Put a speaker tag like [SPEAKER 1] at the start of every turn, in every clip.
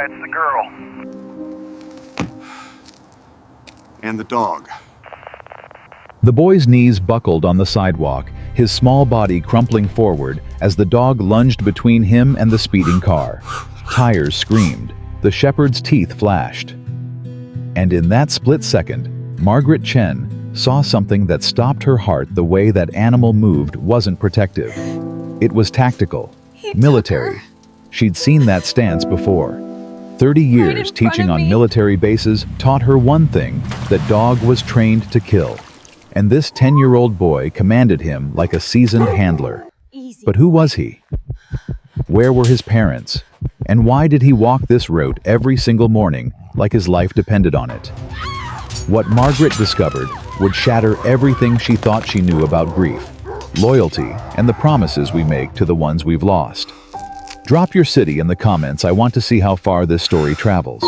[SPEAKER 1] it's the girl.
[SPEAKER 2] And the dog.
[SPEAKER 3] The boy's knees buckled on the sidewalk, his small body crumpling forward as the dog lunged between him and the speeding car. Tires screamed. The shepherd's teeth flashed. And in that split second, Margaret Chen saw something that stopped her heart. The way that animal moved wasn't protective. It was tactical, military. She'd seen that stance before. 30 years teaching on military bases taught her one thing: that dog was trained to kill. And this 10-year-old boy commanded him like a seasoned handler. But who was he? Where were his parents? And why did he walk this route every single morning like his life depended on it? What Margaret discovered would shatter everything she thought she knew about grief, loyalty, and the promises we make to the ones we've lost. Drop your city in the comments. I want to see how far this story travels.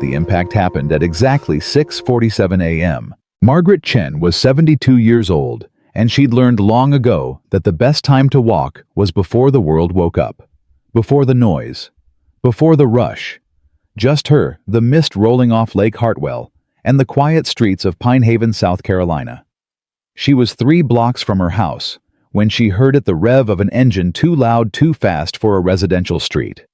[SPEAKER 3] The impact happened at exactly 6:47 a.m. Margaret Chen was 72 years old, and she'd learned long ago that the best time to walk was before the world woke up, before the noise, before the rush. Just her, the mist rolling off Lake Hartwell, and the quiet streets of Pine Haven, South Carolina. She was 3 blocks from her house when she heard the rev of an engine too loud, too fast for a residential street.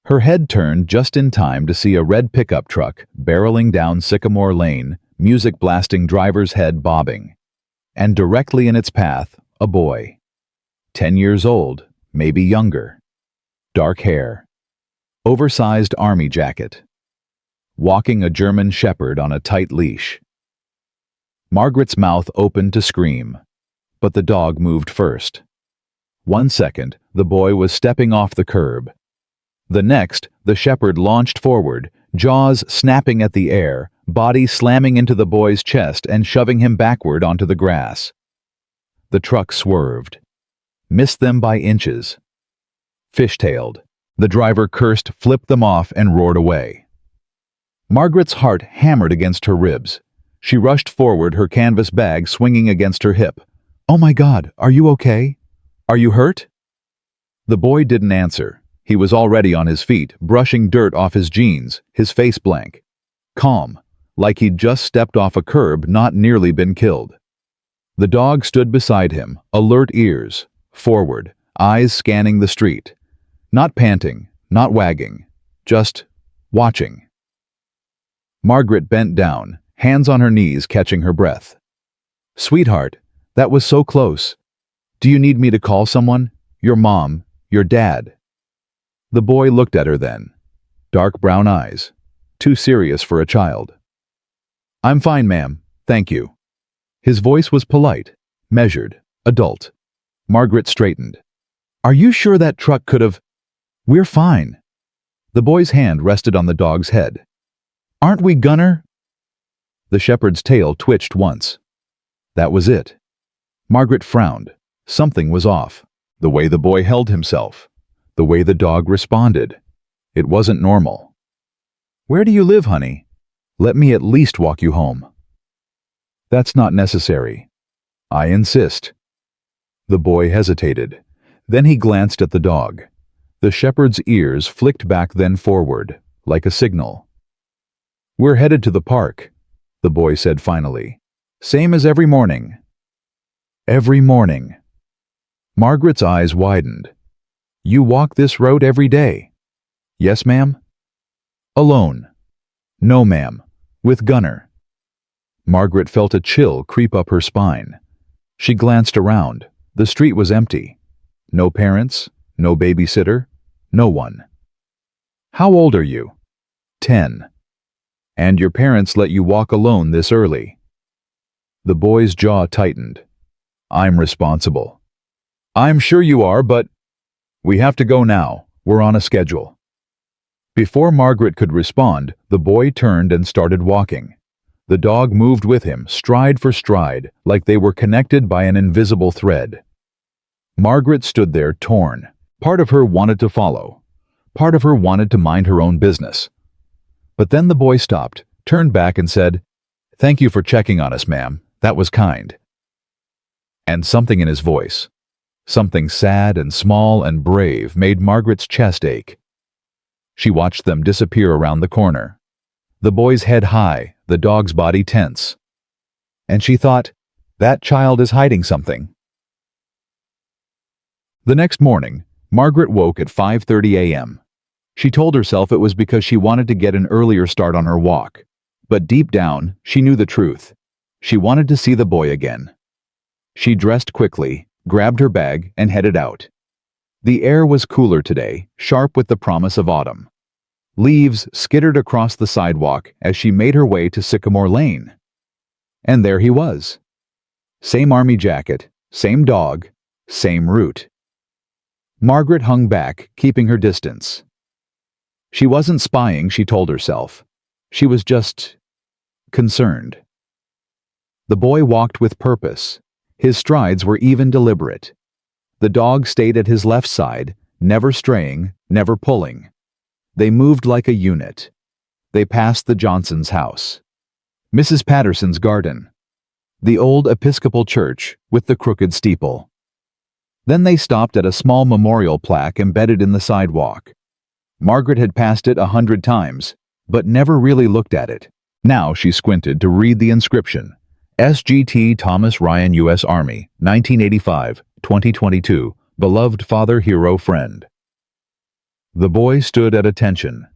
[SPEAKER 3] Her head turned just in time to see a red pickup truck barreling down Sycamore Lane, music blasting, driver's head bobbing. And directly in its path, a boy. 10 years old, maybe younger. Dark hair. Oversized army jacket. Walking a German shepherd on a tight leash. Margaret's mouth opened to scream, but the dog moved first. 1 second, the boy was stepping off the curb. The next, the shepherd launched forward, jaws snapping at the air, body slamming into the boy's chest and shoving him backward onto the grass. The truck swerved, missed them by inches. Fishtailed. The driver cursed, flipped them off, and roared away. Margaret's heart hammered against her ribs. She rushed forward, her canvas bag swinging against her hip. "Oh my God, are you okay? Are you hurt?" The boy didn't answer. He was already on his feet, brushing dirt off his jeans, his face blank. Calm, like he'd just stepped off a curb, not nearly been killed. The dog stood beside him, alert ears, forward, eyes scanning the street. Not panting, not wagging, just watching. Margaret bent down, hands on her knees, catching her breath. "Sweetheart, that was so close. Do you need me to call someone? Your mom, your dad?" The boy looked at her then. Dark brown eyes, too serious for a child. "I'm fine, ma'am, thank you." His voice was polite, measured, adult. Margaret straightened. "Are you sure that truck could have—" "We're fine." The boy's hand rested on the dog's head. "Aren't we, Gunner?" The shepherd's tail twitched once. That was it. Margaret frowned. Something was off. The way the boy held himself. The way the dog responded. It wasn't normal. "Where do you live, honey? Let me at least walk you home." "That's not necessary. I insist." The boy hesitated. Then he glanced at the dog. The shepherd's ears flicked back, then forward, like a signal. "We're headed to the park," the boy said finally. "Same as every morning." Every morning. Margaret's eyes widened. "You walk this road every day?" "Yes, ma'am." "Alone?" "No, ma'am. With Gunner." Margaret felt a chill creep up her spine. She glanced around. The street was empty. No parents, no babysitter, no one. "How old are you?" 10. "And your parents let you walk alone this early?" The boy's jaw tightened. "I'm responsible." "I'm sure you are, but—" "We have to go now. We're on a schedule." Before Margaret could respond, the boy turned and started walking. The dog moved with him, stride for stride, like they were connected by an invisible thread. Margaret stood there, torn. Part of her wanted to follow. Part of her wanted to mind her own business. But then the boy stopped, turned back and said, "Thank you for checking on us, ma'am. That was kind." And something in his voice, something sad and small and brave, made Margaret's chest ache. She watched them disappear around the corner. The boy's head high, the dog's body tense. And she thought, that child is hiding something. The next morning, Margaret woke at 5:30 a.m. She told herself it was because she wanted to get an earlier start on her walk. But deep down, she knew the truth. She wanted to see the boy again. She dressed quickly, grabbed her bag, and headed out. The air was cooler today, sharp with the promise of autumn. Leaves skittered across the sidewalk as she made her way to Sycamore Lane. And there he was. Same army jacket, same dog, same route. Margaret hung back, keeping her distance. She wasn't spying, she told herself. She was just concerned. The boy walked with purpose. His strides were even deliberate. The dog stayed at his left side, never straying, never pulling. They moved like a unit. They passed the Johnsons' house, Mrs. Patterson's garden, the old Episcopal church with the crooked steeple. Then they stopped at a small memorial plaque embedded in the sidewalk. Margaret had passed it 100 times, but never really looked at it. Now she squinted to read the inscription. SGT Thomas Ryan, U.S. Army, 1985-2022, beloved father, hero, friend. The boy stood at attention.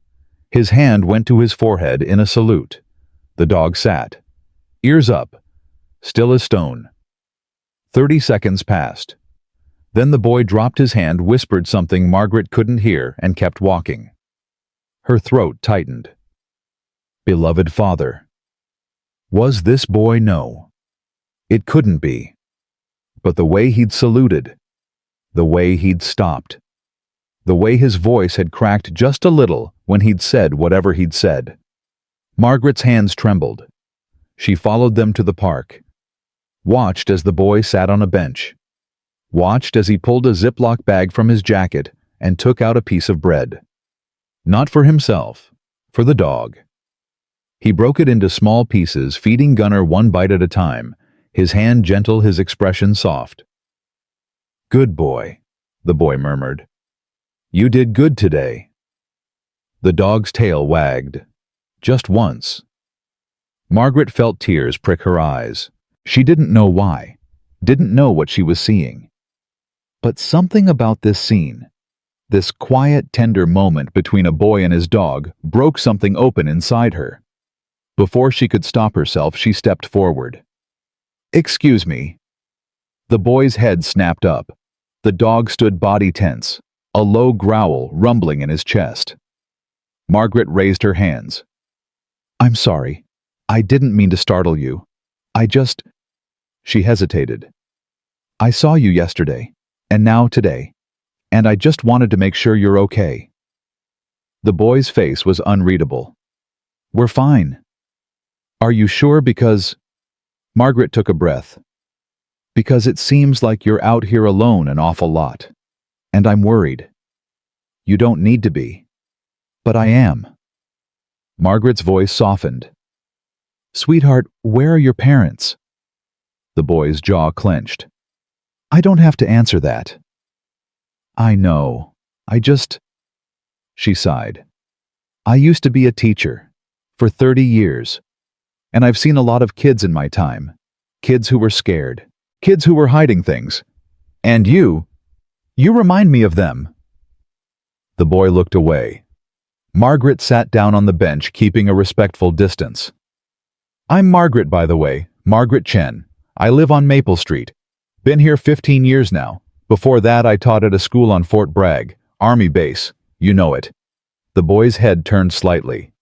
[SPEAKER 3] His hand went to his forehead in a salute. The dog sat, ears up, still as stone. 30 seconds passed. Then the boy dropped his hand, whispered something Margaret couldn't hear, and kept walking. Her throat tightened. Beloved father. Was this boy? No. It couldn't be. But the way he'd saluted, the way he'd stopped, the way his voice had cracked just a little when he'd said whatever he'd said. Margaret's hands trembled. She followed them to the park, watched as the boy sat on a bench, watched as he pulled a Ziploc bag from his jacket and took out a piece of bread. Not for himself, for the dog. He broke it into small pieces, feeding Gunner one bite at a time, his hand gentle, his expression soft. Good boy, the boy murmured. You did good today. The dog's tail wagged. Just once. Margaret felt tears prick her eyes. She didn't know why, didn't know what she was seeing. But something about this scene, this quiet, tender moment between a boy and his dog, broke something open inside her. Before she could stop herself, she stepped forward. Excuse me. The boy's head snapped up. The dog stood body tense, a low growl rumbling in his chest. Margaret raised her hands. I'm sorry. I didn't mean to startle you. She hesitated. I saw you yesterday, and now today, and I just wanted to make sure you're okay. The boy's face was unreadable. We're fine. Are you sure? Because... Margaret took a breath. Because it seems like you're out here alone an awful lot. And I'm worried. You don't need to be. But I am. Margaret's voice softened. Sweetheart, where are your parents? The boy's jaw clenched. I don't have to answer that. I know. She sighed. I used to be a teacher. For 30 years. And I've seen a lot of kids in my time. Kids who were scared. Kids who were hiding things. And you remind me of them. The boy looked away. Margaret sat down on the bench, keeping a respectful distance. I'm Margaret, by the way, Margaret Chen. I live on Maple Street. Been here 15 years now. Before that, I taught at a school on Fort Bragg, Army base. You know it. The boy's head turned slightly.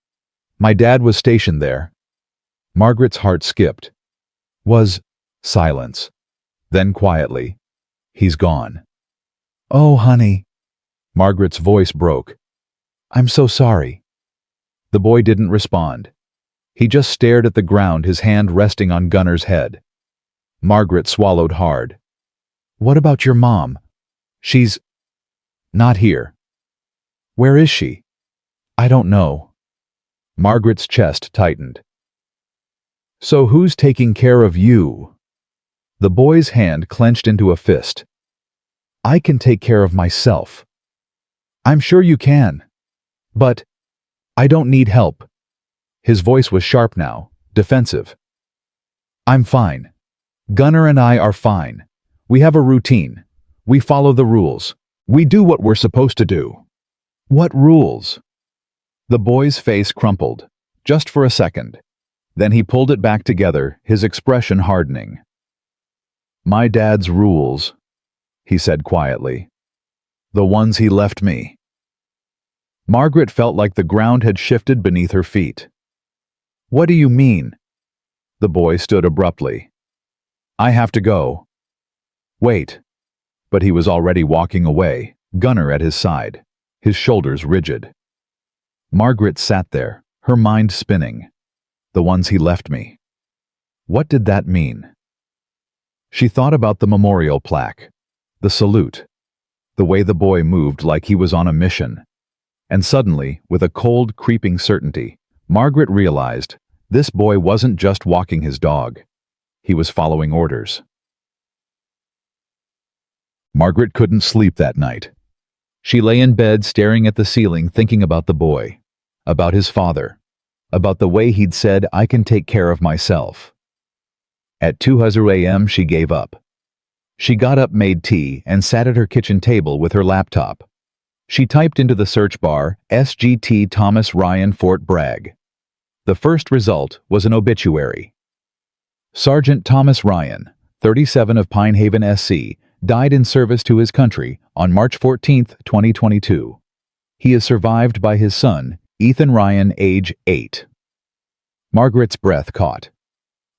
[SPEAKER 3] My dad was stationed there. Margaret's heart skipped. Silence. Then quietly, he's gone. Oh, honey. Margaret's voice broke. I'm so sorry. The boy didn't respond. He just stared at the ground, his hand resting on Gunner's head. Margaret swallowed hard. What about your mom? She's not here. Where is she? I don't know. Margaret's chest tightened. So who's taking care of you? The boy's hand clenched into a fist. I can take care of myself. I'm sure you can. But I don't need help. His voice was sharp now, defensive. I'm fine. Gunnar and I are fine. We have a routine. We follow the rules. We do what we're supposed to do. What rules? The boy's face crumpled, just for a second. Then he pulled it back together, his expression hardening. My dad's rules, he said quietly. The ones he left me. Margaret felt like the ground had shifted beneath her feet. What do you mean? The boy stood abruptly. I have to go. Wait. But he was already walking away, Gunnar at his side, his shoulders rigid. Margaret sat there, her mind spinning. The ones he left me. What did that mean? She thought about the memorial plaque, the salute, the way the boy moved like he was on a mission. And suddenly, with a cold, creeping certainty, Margaret realized this boy wasn't just walking his dog. He was following orders. Margaret couldn't sleep that night. She lay in bed staring at the ceiling thinking about the boy, about his father, about the way he'd said, I can take care of myself. At 2:00 a.m. she gave up. She got up, made tea, and sat at her kitchen table with her laptop. She typed into the search bar, SGT Thomas Ryan Fort Bragg. The first result was an obituary. Sergeant Thomas Ryan, 37 of Pine Haven, SC, died in service to his country on March 14, 2022. He is survived by his son, Ethan Ryan, age 8. Margaret's breath caught.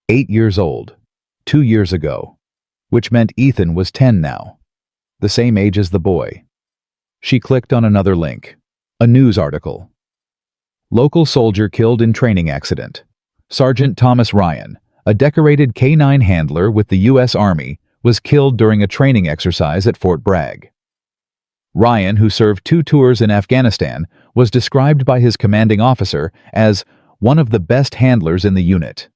[SPEAKER 3] 8 years old, 2 years ago, which meant Ethan was 10 now, the same age as the boy. She clicked on another link, a news article. Local soldier killed in training accident. Sergeant Thomas Ryan, a decorated K-9 handler with the U.S. Army, was killed during a training exercise at Fort Bragg. Ryan, who served 2 tours in Afghanistan, was described by his commanding officer as one of the best handlers in the unit.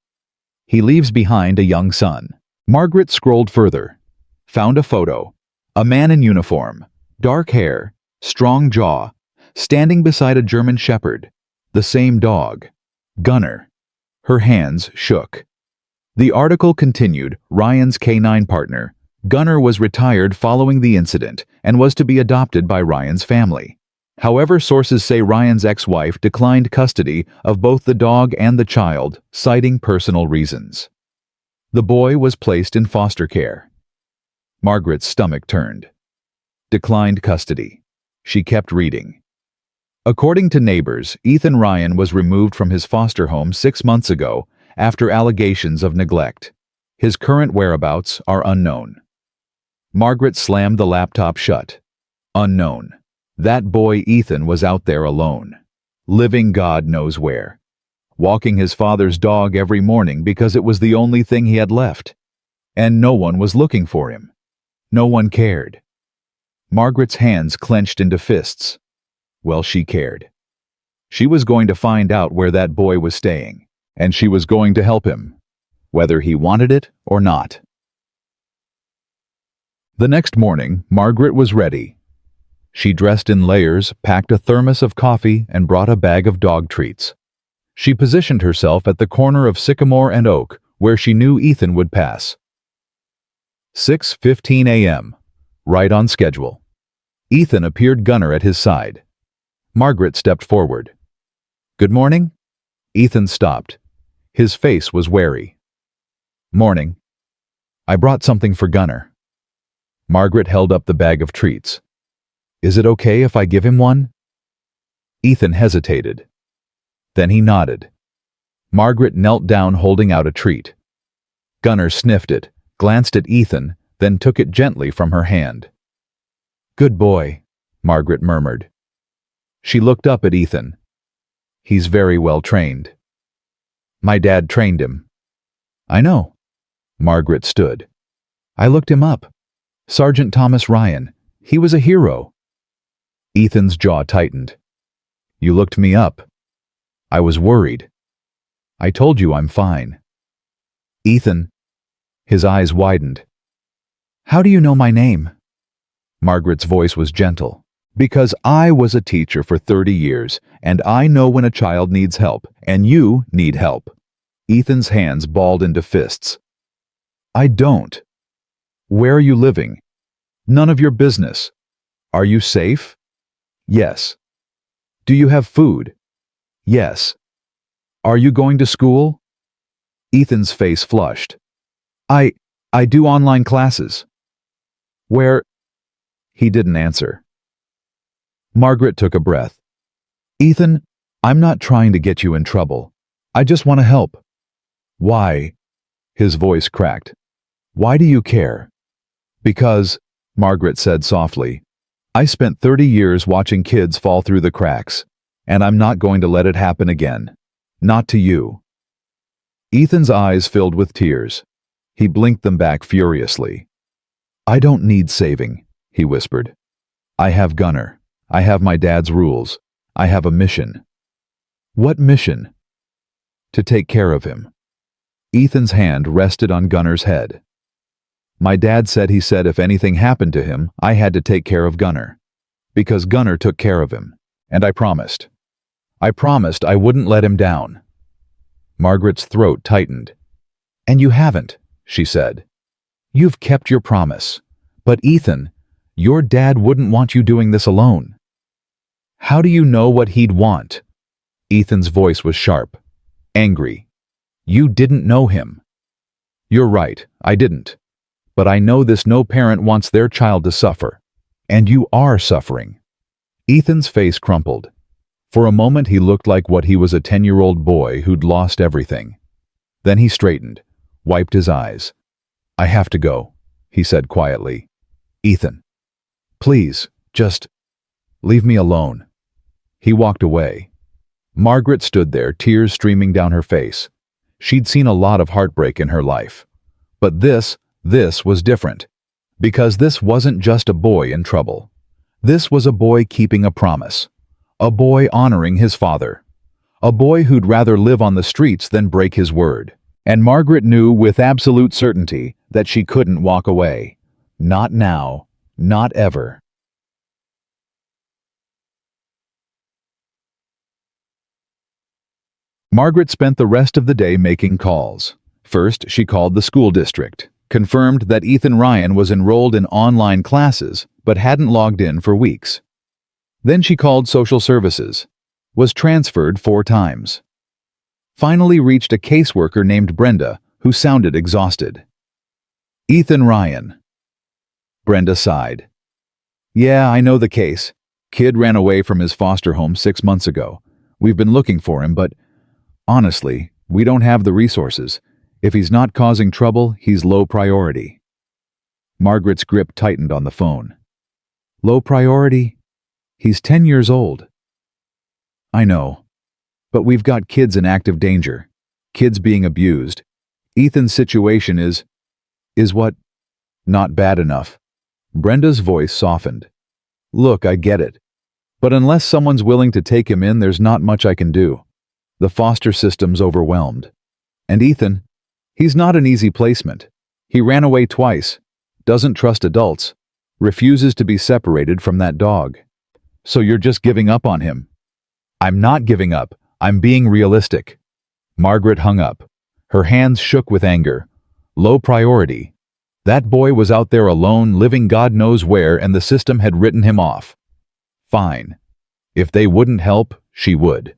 [SPEAKER 3] He leaves behind a young son. Margaret scrolled further, found a photo. A man in uniform, dark hair, strong jaw, standing beside a German shepherd, the same dog, Gunnar. Her hands shook. The article continued, Ryan's K-9 partner, Gunnar, was retired following the incident and was to be adopted by Ryan's family. However, sources say Ryan's ex-wife declined custody of both the dog and the child, citing personal reasons. The boy was placed in foster care. Margaret's stomach turned. Declined custody. She kept reading. According to neighbors, Ethan Ryan was removed from his foster home 6 months ago after allegations of neglect. His current whereabouts are unknown. Margaret slammed the laptop shut. Unknown. That boy Ethan was out there alone, living God knows where, walking his father's dog every morning because it was the only thing he had left. And no one was looking for him. No one cared. Margaret's hands clenched into fists. Well, she cared. She was going to find out where that boy was staying, and she was going to help him, whether he wanted it or not. The next morning, Margaret was ready. She dressed in layers, packed a thermos of coffee, and brought a bag of dog treats. She positioned herself at the corner of Sycamore and Oak, where she knew Ethan would pass. 6:15 a.m., right on schedule. Ethan appeared, Gunnar at his side. Margaret stepped forward. Good morning? Ethan stopped. His face was wary. Morning. I brought something for Gunnar. Margaret held up the bag of treats. Is it okay if I give him one? Ethan hesitated. Then he nodded. Margaret knelt down holding out a treat. Gunnar sniffed it, glanced at Ethan, then took it gently from her hand. Good boy, Margaret murmured. She looked up at Ethan. He's very well trained. My dad trained him. I know. Margaret stood. I looked him up. Sergeant Thomas Ryan. He was a hero. Ethan's jaw tightened. You looked me up. I was worried. I told you I'm fine. Ethan. His eyes widened. How do you know my name? Margaret's voice was gentle, Because I was a teacher for 30 years, and I know when a child needs help, and you need help. Ethan's hands balled into fists. I don't. Where are you living? None of your business. Are you safe? Yes. Do you have food? Yes. Are you going to school? Ethan's face flushed. I do online classes. Where? He didn't answer. Margaret took a breath. Ethan, I'm not trying to get you in trouble. I just want to help. Why? His voice cracked. Why do you care? Because, Margaret said softly, I spent 30 years watching kids fall through the cracks, and I'm not going to let it happen again. Not to you. Ethan's eyes filled with tears. He blinked them back furiously. I don't need saving, he whispered. I have Gunnar. I have my dad's rules. I have a mission. What mission? To take care of him. Ethan's hand rested on Gunnar's head. My dad said if anything happened to him, I had to take care of Gunnar. Because Gunnar took care of him. And I promised. I promised I wouldn't let him down. Margaret's throat tightened. And you haven't, she said. You've kept your promise. But Ethan, your dad wouldn't want you doing this alone. How do you know what he'd want? Ethan's voice was sharp, angry. You didn't know him. You're right, I didn't. But I know no parent wants their child to suffer. And you are suffering. Ethan's face crumpled. For a moment he looked like what he was, a 10-year-old boy who'd lost everything. Then he straightened, wiped his eyes. I have to go, he said quietly. Ethan, please, just leave me alone. He walked away. Margaret stood there, tears streaming down her face. She'd seen a lot of heartbreak in her life. But this was different. Because this wasn't just a boy in trouble. This was a boy keeping a promise. A boy honoring his father. A boy who'd rather live on the streets than break his word. And Margaret knew with absolute certainty that she couldn't walk away. Not now. Not ever. Margaret spent the rest of the day making calls. First, she called the school district, confirmed that Ethan Ryan was enrolled in online classes but hadn't logged in for weeks. Then she called social services, was transferred 4 times. Finally reached a caseworker named Brenda, who sounded exhausted. Ethan Ryan. Brenda sighed. Yeah, I know the case. Kid ran away from his foster home 6 months ago. We've been looking for him, but honestly, we don't have the resources. If he's not causing trouble, he's low priority. Margaret's grip tightened on the phone. Low priority? He's 10 years old. I know. But we've got kids in active danger. Kids being abused. Ethan's situation is what? Not bad enough. Brenda's voice softened. Look, I get it. But unless someone's willing to take him in, there's not much I can do. The foster system's overwhelmed. And Ethan, he's not an easy placement. He ran away twice, doesn't trust adults, refuses to be separated from that dog. So you're just giving up on him. I'm not giving up. I'm being realistic. Margaret hung up. Her hands shook with anger. Low priority. That boy was out there alone, living God knows where, and the system had written him off. Fine. If they wouldn't help, she would.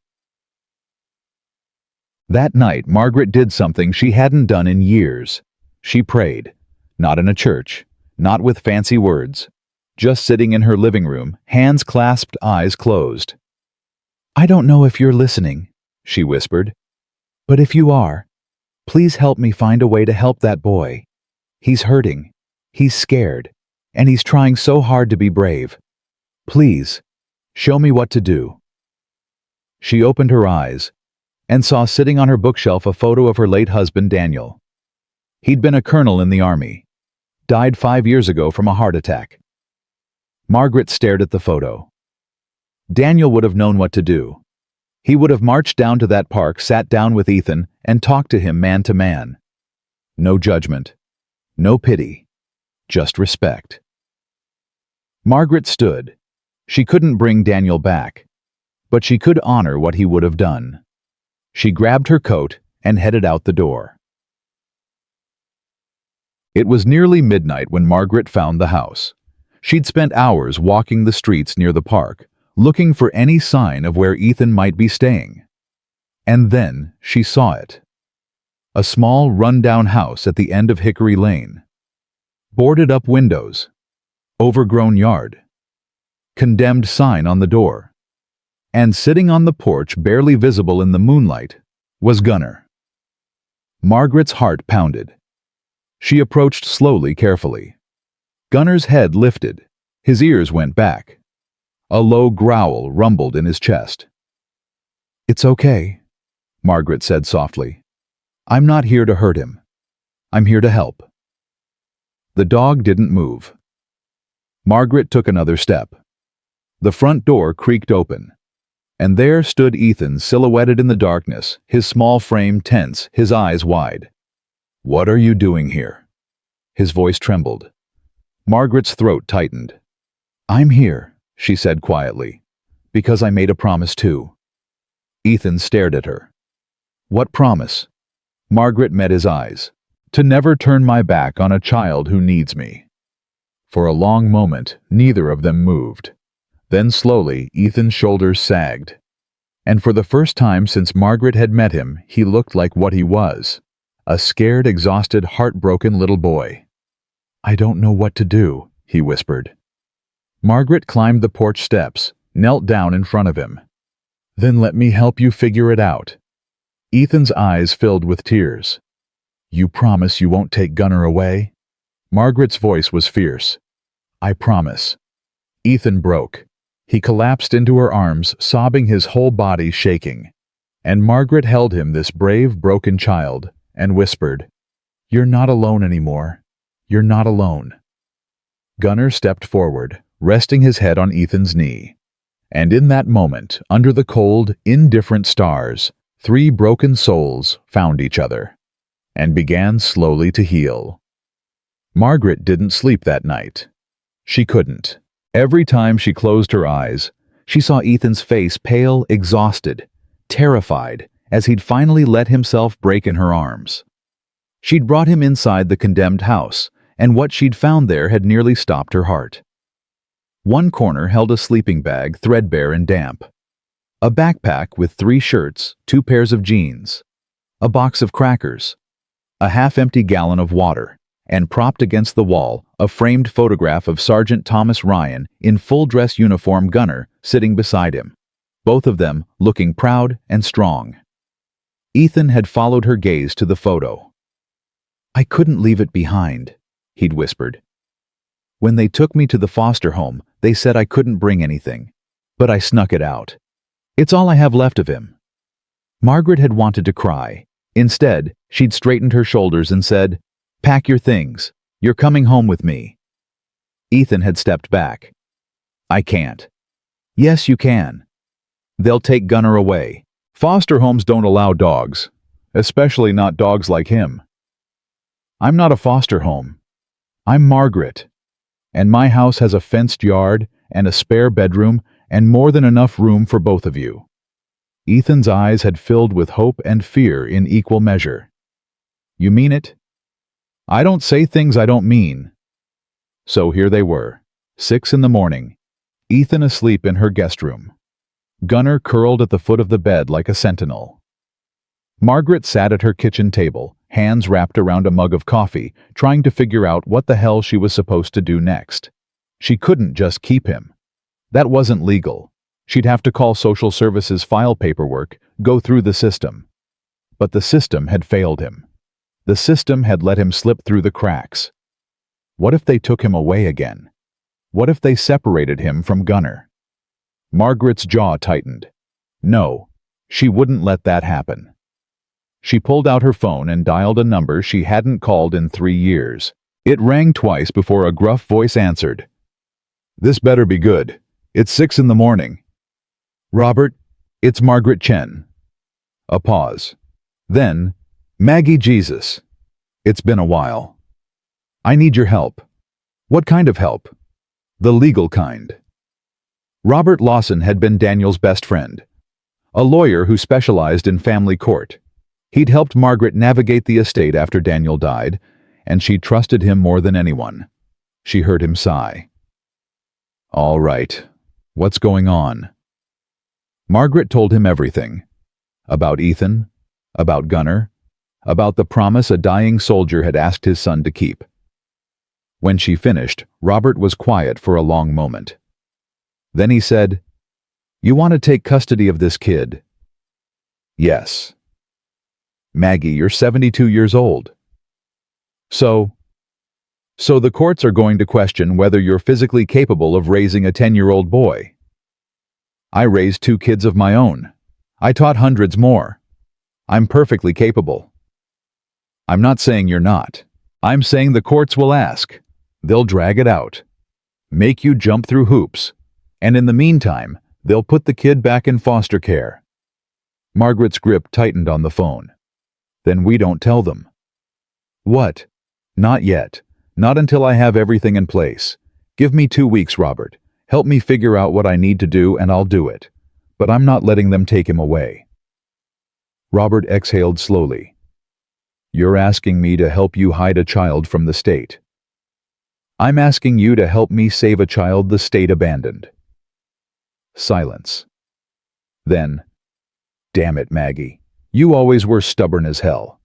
[SPEAKER 3] That night, Margaret did something she hadn't done in years. She prayed. Not in a church. Not with fancy words. Just sitting in her living room, hands clasped, eyes closed. I don't know if you're listening, she whispered. But if you are, please help me find a way to help that boy. He's hurting. He's scared. And he's trying so hard to be brave. Please, show me what to do. She opened her eyes and saw sitting on her bookshelf a photo of her late husband, Daniel. He'd been a colonel in the army. Died 5 years ago from a heart attack. Margaret stared at the photo. Daniel would have known what to do. He would have marched down to that park, sat down with Ethan, and talked to him man to man. No judgment. No pity. Just respect. Margaret stood, She couldn't bring Daniel back, but she could honor what he would have done. She grabbed her coat and headed out the door. It was nearly midnight when Margaret found the house. She'd spent hours walking the streets near the park, looking for any sign of where Ethan might be staying. And then she saw it. A small, run-down house at the end of Hickory Lane. Boarded-up windows. Overgrown yard. Condemned sign on the door. And sitting on the porch, barely visible in the moonlight, was Gunnar. Margaret's heart pounded. She approached slowly, carefully. Gunnar's head lifted. His ears went back. A low growl rumbled in his chest. "It's okay," Margaret said softly. "I'm not here to hurt him. I'm here to help." The dog didn't move. Margaret took another step. The front door creaked open, and there stood Ethan, silhouetted in the darkness, his small frame tense, his eyes wide. "What are you doing here?" His voice trembled. Margaret's throat tightened. "I'm here," she said quietly, "because I made a promise too." Ethan stared at her. "What promise?" Margaret met his eyes. "To never turn my back on a child who needs me." For a long moment, neither of them moved. Then slowly, Ethan's shoulders sagged. And for the first time since Margaret had met him, he looked like what he was. A scared, exhausted, heartbroken little boy. "I don't know what to do," he whispered. Margaret climbed the porch steps, knelt down in front of him. "Then let me help you figure it out." Ethan's eyes filled with tears. "You promise you won't take Gunnar away?" Margaret's voice was fierce. "I promise." Ethan broke. He collapsed into her arms, sobbing, his whole body shaking. And Margaret held him, this brave, broken child, and whispered, "You're not alone anymore. You're not alone." Gunnar stepped forward, resting his head on Ethan's knee. And in that moment, under the cold, indifferent stars, 3 broken souls found each other and began slowly to heal. Margaret didn't sleep that night. She couldn't. Every time she closed her eyes, she saw Ethan's face, pale, exhausted, terrified, as he'd finally let himself break in her arms. She'd brought him inside the condemned house, and what she'd found there had nearly stopped her heart. One corner held a sleeping bag, threadbare and damp. A backpack with 3 shirts, 2 pairs of jeans. A box of crackers. A half-empty gallon of water. And propped against the wall, a framed photograph of Sergeant Thomas Ryan in full-dress uniform, Gunnar, sitting beside him. Both of them looking proud and strong. Ethan had followed her gaze to the photo. "I couldn't leave it behind," he'd whispered. "When they took me to the foster home, they said I couldn't bring anything. But I snuck it out. It's all I have left of him." Margaret had wanted to cry. Instead, she'd straightened her shoulders and said, "Pack your things. You're coming home with me." Ethan had stepped back. "I can't." "Yes, you can. They'll take Gunnar away. Foster homes don't allow dogs, especially not dogs like him." "I'm not a foster home. I'm Margaret. And my house has a fenced yard and a spare bedroom and more than enough room for both of you." Ethan's eyes had filled with hope and fear in equal measure. "You mean it?" "I don't say things I don't mean." So here they were, 6 in the morning, Ethan asleep in her guest room. Gunnar curled at the foot of the bed like a sentinel. Margaret sat at her kitchen table, hands wrapped around a mug of coffee, trying to figure out what the hell she was supposed to do next. She couldn't just keep him. That wasn't legal. She'd have to call social services, file paperwork, go through the system. But the system had failed him. The system had let him slip through the cracks. What if they took him away again? What if they separated him from Gunnar? Margaret's jaw tightened. No, she wouldn't let that happen. She pulled out her phone and dialed a number she hadn't called in 3 years. It rang twice before a gruff voice answered. "This better be good. It's 6 in the morning. "Robert, it's Margaret Chen." A pause. Then, "Maggie Jesus. It's been a while. I need your help." "What kind of help?" "The legal kind." Robert Lawson had been Daniel's best friend, a lawyer who specialized in family court. He'd helped Margaret navigate the estate after Daniel died, and she trusted him more than anyone. She heard him sigh. "All right, what's going on?" Margaret told him everything. About Ethan, about Gunnar, about the promise a dying soldier had asked his son to keep. When she finished, Robert was quiet for a long moment. Then he said, "You want to take custody of this kid?" "Yes." "Maggie, you're 72 years old. So the courts are going to question whether you're physically capable of raising a 10-year-old boy." "I raised 2 kids of my own. I taught hundreds more. I'm perfectly capable." "I'm not saying you're not. I'm saying the courts will ask. They'll drag it out, make you jump through hoops, and in the meantime, they'll put the kid back in foster care." Margaret's grip tightened on the phone. "Then we don't tell them." "What?" "Not yet. Not until I have everything in place. Give me 2 weeks, Robert. Help me figure out what I need to do and I'll do it. But I'm not letting them take him away." Robert exhaled slowly. "You're asking me to help you hide a child from the state. I'm asking you to help me save a child the state abandoned." Silence. Then, "Damn it, Maggie. You always were stubborn as hell."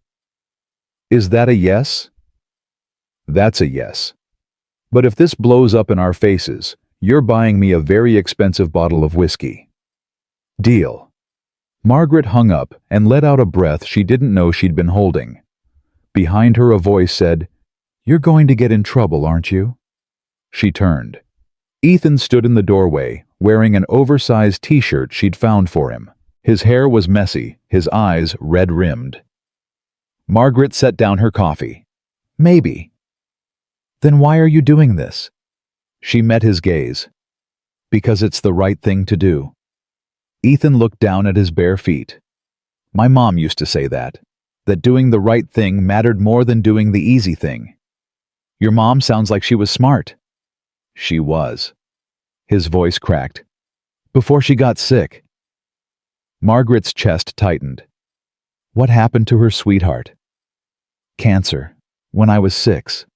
[SPEAKER 3] "Is that a yes?" "That's a yes. But if this blows up in our faces, you're buying me a very expensive bottle of whiskey." "Deal." Margaret hung up and let out a breath she didn't know she'd been holding. Behind her a voice said, "You're going to get in trouble, aren't you?" She turned. Ethan stood in the doorway, wearing an oversized t-shirt she'd found for him. His hair was messy, his eyes red-rimmed. Margaret set down her coffee. "Maybe." "Then why are you doing this?" She met his gaze. "Because it's the right thing to do." Ethan looked down at his bare feet. "My mom used to say that doing the right thing mattered more than doing the easy thing." "Your mom sounds like she was smart." "She was." His voice cracked. "Before she got sick." Margaret's chest tightened. "What happened to her sweetheart?" "Cancer. When I was 6.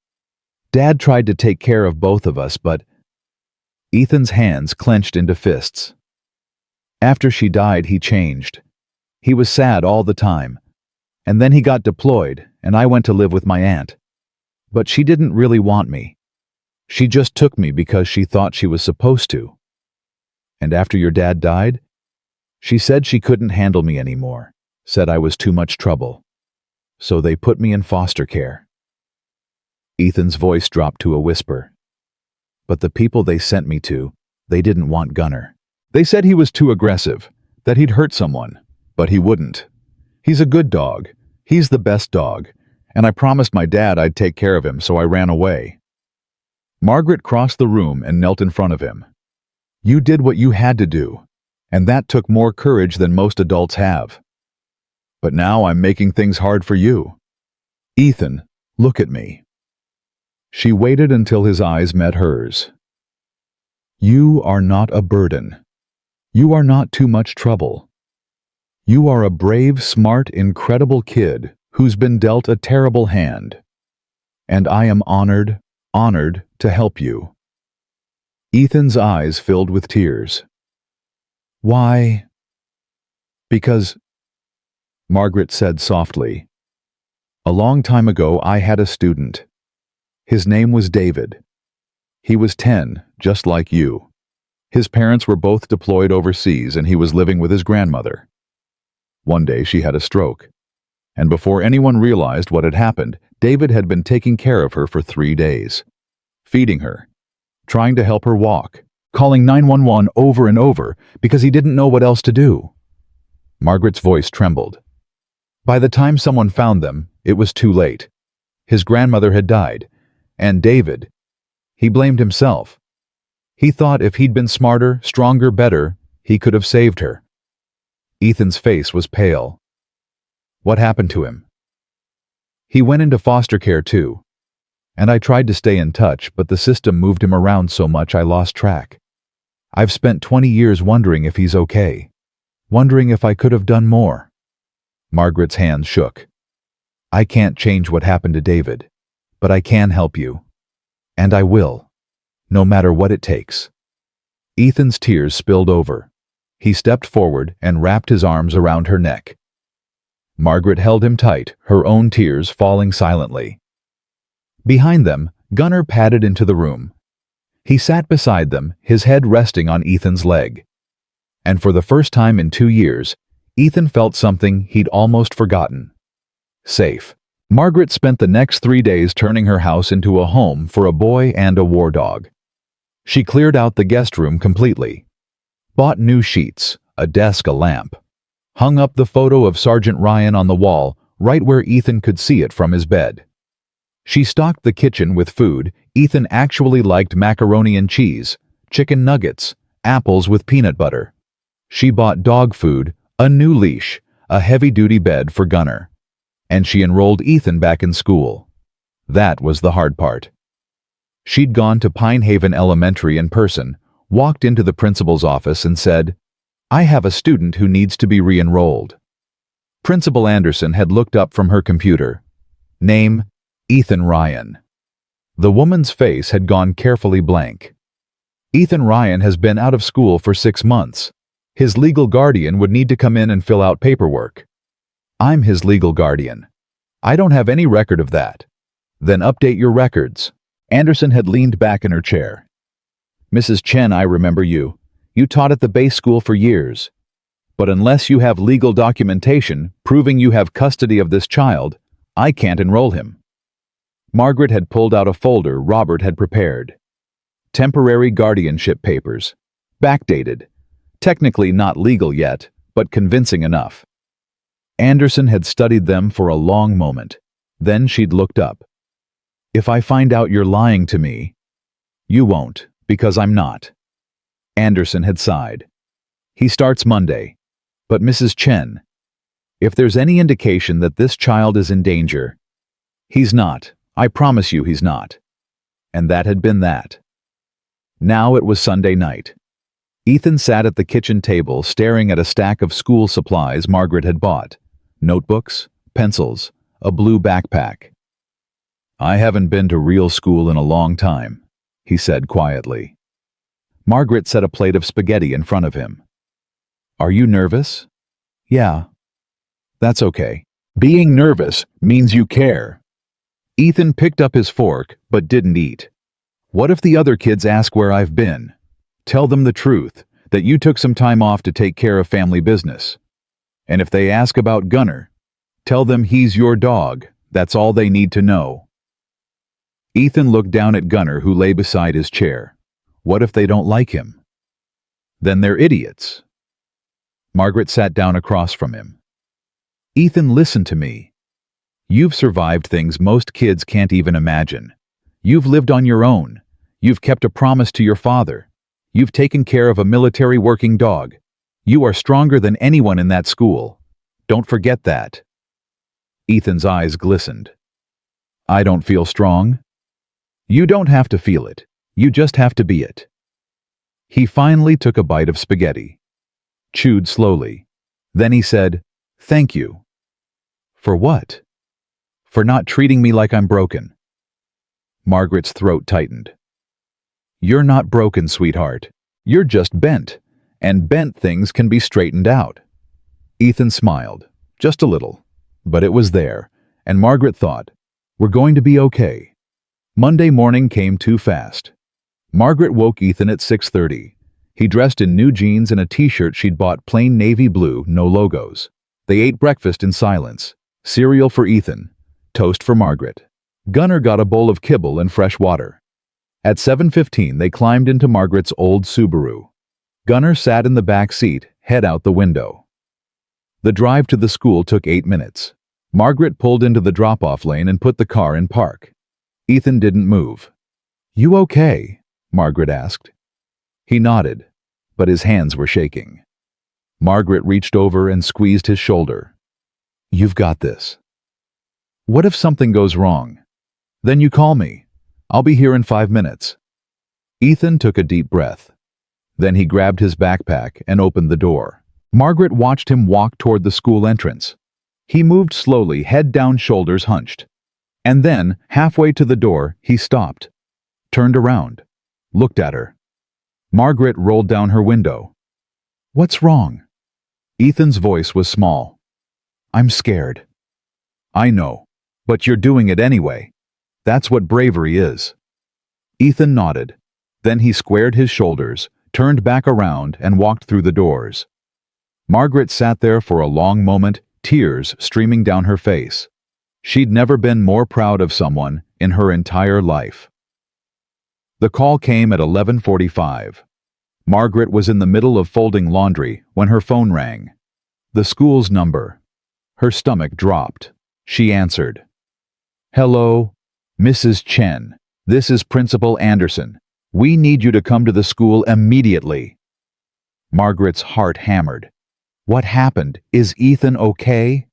[SPEAKER 3] Dad tried to take care of both of us, but—" Ethan's hands clenched into fists. "After she died, he changed. He was sad all the time. And then he got deployed, and I went to live with my aunt. But she didn't really want me. She just took me because she thought she was supposed to. And after your dad died, she said she couldn't handle me anymore, said I was too much trouble. So they put me in foster care." Ethan's voice dropped to a whisper. "But the people they sent me to, they didn't want Gunnar. They said he was too aggressive, that he'd hurt someone, but he wouldn't. He's a good dog. He's the best dog. And I promised my dad I'd take care of him, so I ran away." Margaret crossed the room and knelt in front of him. "You did what you had to do, and that took more courage than most adults have. But now I'm making things hard for you. Ethan, look at me." She waited until his eyes met hers. "You are not a burden. You are not too much trouble. You are a brave, smart, incredible kid who's been dealt a terrible hand. And I am honored to help you." Ethan's eyes filled with tears. "Why?" "Because," Margaret said softly, "a long time ago I had a student. His name was David. He was 10, just like you. His parents were both deployed overseas and he was living with his grandmother. One day she had a stroke, and before anyone realized what had happened, David had been taking care of her for 3 days, feeding her, trying to help her walk, calling 911 over and over because he didn't know what else to do." Margaret's voice trembled. By the time someone found them, it was too late. His grandmother had died, and David, he blamed himself. He thought if he'd been smarter, stronger, better, he could have saved her. Ethan's face was pale. "What happened to him?" "He went into foster care too. And I tried to stay in touch, but the system moved him around so much I lost track. I've spent 20 years wondering if he's okay. Wondering if I could have done more. Margaret's hands shook. I can't change what happened to David, but I can help you. And I will, no matter what it takes. Ethan's tears spilled over. He stepped forward and wrapped his arms around her neck. Margaret held him tight, her own tears falling silently. Behind them, Gunnar padded into the room. He sat beside them, his head resting on Ethan's leg. And for the first time in 2 years, Ethan felt something he'd almost forgotten. Safe. Margaret spent the next 3 days turning her house into a home for a boy and a war dog. She cleared out the guest room completely. Bought new sheets, a desk, a lamp. Hung up the photo of Sergeant Ryan on the wall, right where Ethan could see it from his bed. She stocked the kitchen with food. Ethan actually liked macaroni and cheese, chicken nuggets, apples with peanut butter. She bought dog food, a new leash, a heavy-duty bed for Gunnar. And she enrolled Ethan back in school. That was the hard part. She'd gone to Pine Haven Elementary in person, walked into the principal's office and said, I have a student who needs to be re-enrolled. Principal Anderson had looked up from her computer. Name, Ethan Ryan. The woman's face had gone carefully blank. Ethan Ryan has been out of school for 6 months. His legal guardian would need to come in and fill out paperwork. I'm his legal guardian. I don't have any record of that. Then update your records. Anderson had leaned back in her chair. Mrs. Chen, I remember you. You taught at the base school for years. But unless you have legal documentation proving you have custody of this child, I can't enroll him. Margaret had pulled out a folder Robert had prepared. Temporary guardianship papers. Backdated. Technically not legal yet, but convincing enough. Anderson had studied them for a long moment. Then she'd looked up. If I find out you're lying to me, you won't, because I'm not. Anderson had sighed. He starts Monday. But Mrs. Chen, if there's any indication that this child is in danger, he's not. I promise you he's not. And that had been that. Now it was Sunday night. Ethan sat at the kitchen table staring at a stack of school supplies Margaret had bought. Notebooks, pencils, a blue backpack. I haven't been to real school in a long time, he said quietly. Margaret set a plate of spaghetti in front of him. Are you nervous? Yeah. That's okay. Being nervous means you care. Ethan picked up his fork but didn't eat. What if the other kids ask where I've been? Tell them the truth, that you took some time off to take care of family business. And if they ask about Gunnar, tell them he's your dog. That's all they need to know. Ethan looked down at Gunnar, who lay beside his chair. What if they don't like him? Then they're idiots. Margaret sat down across from him. Ethan, listen to me. You've survived things most kids can't even imagine. You've lived on your own. You've kept a promise to your father. You've taken care of a military working dog. You are stronger than anyone in that school. Don't forget that. Ethan's eyes glistened. I don't feel strong. You don't have to feel it. You just have to be it. He finally took a bite of spaghetti. Chewed slowly. Then he said, Thank you. For what? For not treating me like I'm broken. Margaret's throat tightened. You're not broken, sweetheart. You're just bent. And bent things can be straightened out. Ethan smiled, just a little, but it was there, and Margaret thought, we're going to be okay. Monday morning came too fast. Margaret woke Ethan at 6:30. He dressed in new jeans and a t-shirt she'd bought, plain navy blue, no logos. They ate breakfast in silence. Cereal for Ethan, toast for Margaret. Gunnar got a bowl of kibble and fresh water. At 7:15 they climbed into Margaret's old Subaru. Gunnar sat in the back seat, head out the window. The drive to the school took 8 minutes. Margaret pulled into the drop-off lane and put the car in park. Ethan didn't move. You okay? Margaret asked. He nodded, but his hands were shaking. Margaret reached over and squeezed his shoulder. You've got this. What if something goes wrong? Then you call me. I'll be here in 5 minutes. Ethan took a deep breath. Then he grabbed his backpack and opened the door. Margaret watched him walk toward the school entrance. He moved slowly, head down, shoulders hunched. And then, halfway to the door, he stopped, turned around, looked at her. Margaret rolled down her window. "What's wrong?" Ethan's voice was small. "I'm scared." "I know, but you're doing it anyway. That's what bravery is." Ethan nodded. Then he squared his shoulders, turned back around, and walked through the doors. Margaret sat there for a long moment, tears streaming down her face. She'd never been more proud of someone in her entire life. The call came at 11:45. Margaret was in the middle of folding laundry when her phone rang. The school's number. Her stomach dropped. She answered. "Hello, Mrs. Chen. This is Principal Anderson. We need you to come to the school immediately." Margaret's heart hammered. What happened? Is Ethan okay?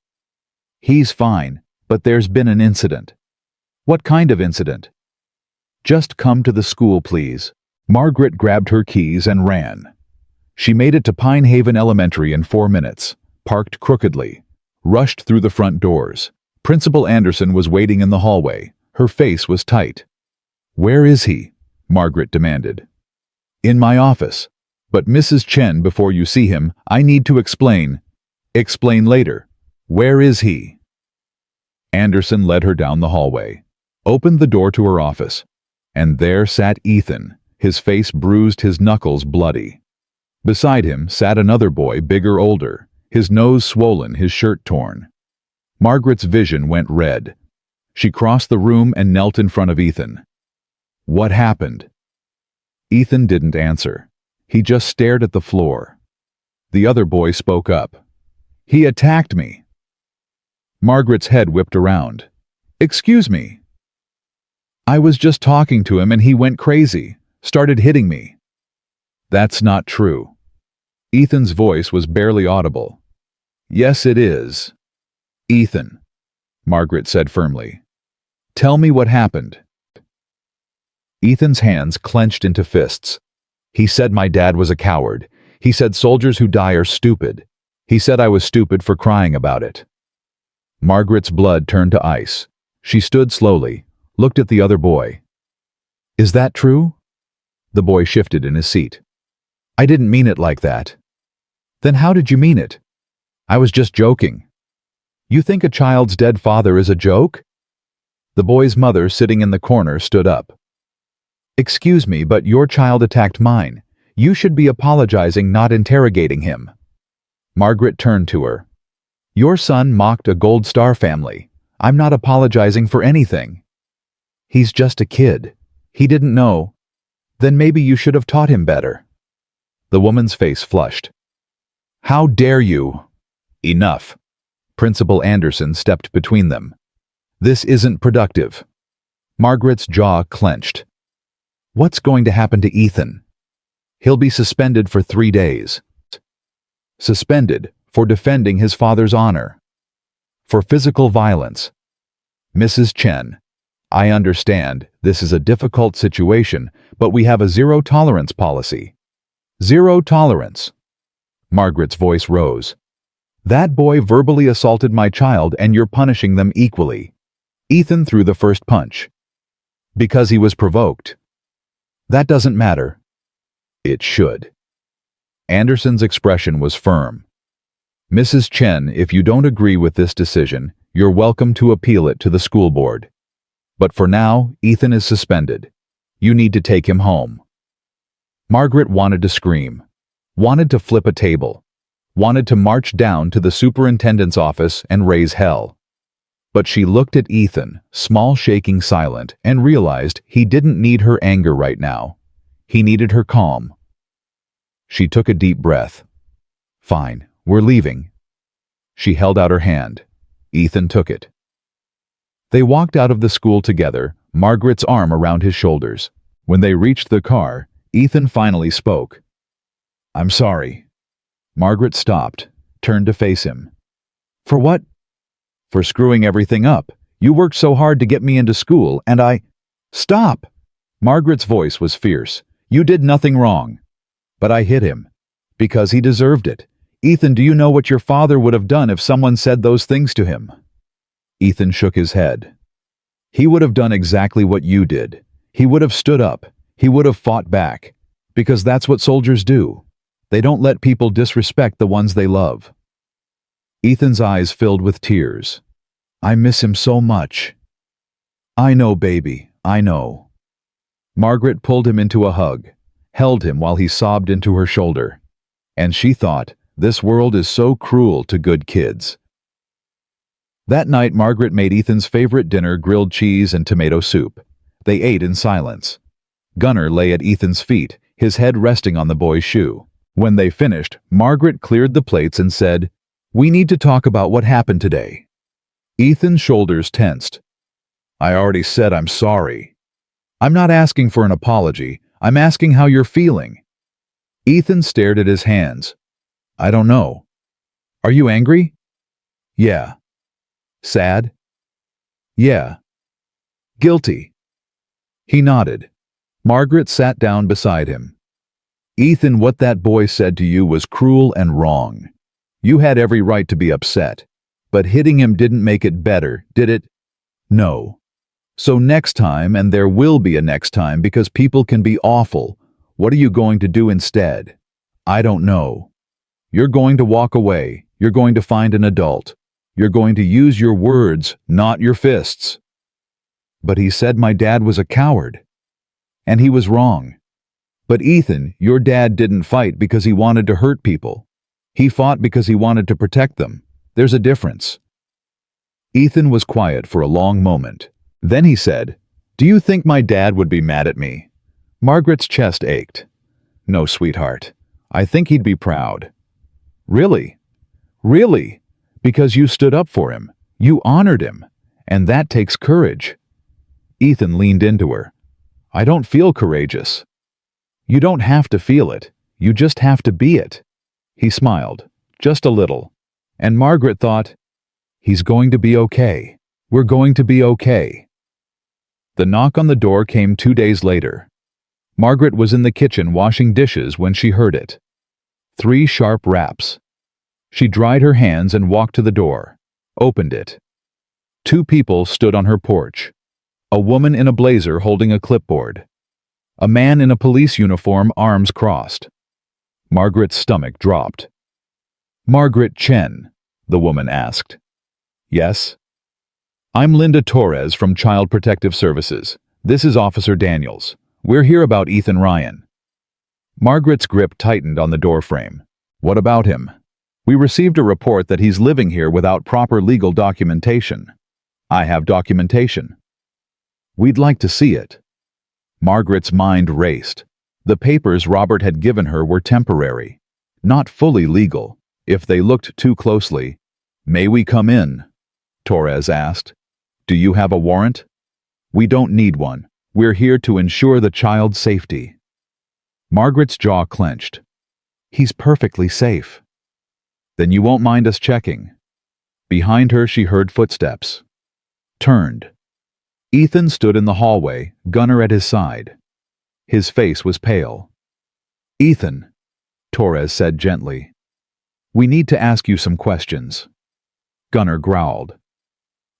[SPEAKER 3] "He's fine, but there's been an incident." "What kind of incident?" "Just come to the school, please." Margaret grabbed her keys and ran. She made it to Pine Haven Elementary in 4 minutes, parked crookedly, rushed through the front doors. Principal Anderson was waiting in the hallway. Her face was tight. "Where is he?" Margaret demanded. "In my office. But Mrs. Chen, before you see him, I need to explain." "Explain later. Where is he?" Anderson led her down the hallway, opened the door to her office, and there sat Ethan, his face bruised, his knuckles bloody. Beside him sat another boy, bigger, older, his nose swollen, his shirt torn. Margaret's vision went red. She crossed the room and knelt in front of Ethan. "What happened?" Ethan didn't answer. He just stared at the floor. The other boy spoke up. "He attacked me." Margaret's head whipped around. "Excuse me." "I was just talking to him and he went crazy, started hitting me." "That's not true." Ethan's voice was barely audible. "Yes, it is." "Ethan," Margaret said firmly, "tell me what happened." Ethan's hands clenched into fists. "He said my dad was a coward. He said soldiers who die are stupid. He said I was stupid for crying about it." Margaret's blood turned to ice. She stood slowly, looked at the other boy. "Is that true?" The boy shifted in his seat. "I didn't mean it like that." "Then how did you mean it?" "I was just joking." "You think a child's dead father is a joke?" The boy's mother, sitting in the corner, stood up. "Excuse me, but your child attacked mine. You should be apologizing, not interrogating him." Margaret turned to her. "Your son mocked a Gold Star family. I'm not apologizing for anything." "He's just a kid. He didn't know." "Then maybe you should have taught him better." The woman's face flushed. "How dare you?" "Enough." Principal Anderson stepped between them. "This isn't productive." Margaret's jaw clenched. "What's going to happen to Ethan?" "He'll be suspended for 3 days. Suspended for defending his father's honor. For physical violence." "Mrs. Chen, I understand this is a difficult situation, but we have a zero-tolerance policy." "Zero tolerance." Margaret's voice rose. "That boy verbally assaulted my child and you're punishing them equally." Ethan threw the first punch. "Because he was provoked." "That doesn't matter." "It should." Anderson's expression was firm. "Mrs. Chen, if you don't agree with this decision, you're welcome to appeal it to the school board. But for now, Ethan is suspended. You need to take him home." Margaret wanted to scream, wanted to flip a table, wanted to march down to the superintendent's office and raise hell. But she looked at Ethan, small, shaking, silent, and realized he didn't need her anger right now. He needed her calm. She took a deep breath. "Fine, we're leaving." She held out her hand. Ethan took it. They walked out of the school together, Margaret's arm around his shoulders. When they reached the car, Ethan finally spoke. "I'm sorry." Margaret stopped, turned to face him. "For what?" "For screwing everything up. You worked so hard to get me into school, and I—" "Stop!" Margaret's voice was fierce. "You did nothing wrong." But I hit him. Because he deserved it. Ethan, do you know what your father would have done if someone said those things to him? Ethan shook his head. He would have done exactly what you did. He would have stood up. He would have fought back. Because that's what soldiers do. They don't let people disrespect the ones they love. Ethan's eyes filled with tears. I miss him so much. I know, baby, I know. Margaret pulled him into a hug, held him while he sobbed into her shoulder. And she thought, this world is so cruel to good kids. That night, Margaret made Ethan's favorite dinner, grilled cheese and tomato soup. They ate in silence. Gunnar lay at Ethan's feet, his head resting on the boy's shoe. When they finished, Margaret cleared the plates and said, We need to talk about what happened today. Ethan's shoulders tensed. I already said I'm sorry. I'm not asking for an apology. I'm asking how you're feeling. Ethan stared at his hands. I don't know. Are you angry? Yeah. Sad? Yeah. Guilty? He nodded. Margaret sat down beside him. Ethan, what that boy said to you was cruel and wrong. You had every right to be upset. But hitting him didn't make it better, did it? No. So next time, and there will be a next time because people can be awful, what are you going to do instead? I don't know. You're going to walk away. You're going to find an adult. You're going to use your words, not your fists. But he said my dad was a coward. And he was wrong. But Ethan, your dad didn't fight because he wanted to hurt people. He fought because he wanted to protect them. There's a difference. Ethan was quiet for a long moment. Then he said, Do you think my dad would be mad at me? Margaret's chest ached. No, sweetheart. I think he'd be proud. Really? Really? Because you stood up for him. You honored him. And that takes courage. Ethan leaned into her. I don't feel courageous. You don't have to feel it. You just have to be it. He smiled, just a little. And Margaret thought, He's going to be okay. We're going to be okay. The knock on the door came 2 days later. Margaret was in the kitchen washing dishes when she heard it. 3 sharp raps. She dried her hands and walked to the door, opened it. 2 people stood on her porch. A woman in a blazer holding a clipboard. A man in a police uniform, arms crossed. Margaret's stomach dropped. Margaret Chen, the woman asked. Yes? I'm Linda Torres from Child Protective Services. This is Officer Daniels. We're here about Ethan Ryan. Margaret's grip tightened on the doorframe. What about him? We received a report that he's living here without proper legal documentation. I have documentation. We'd like to see it. Margaret's mind raced. The papers Robert had given her were temporary, not fully legal. If they looked too closely, May we come in? Torres asked. Do you have a warrant? We don't need one. We're here to ensure the child's safety. Margaret's jaw clenched. He's perfectly safe. Then you won't mind us checking. Behind her she heard footsteps. Turned. Ethan stood in the hallway, Gunnar at his side. His face was pale. Ethan, Torres said gently. We need to ask you some questions. Gunnar growled.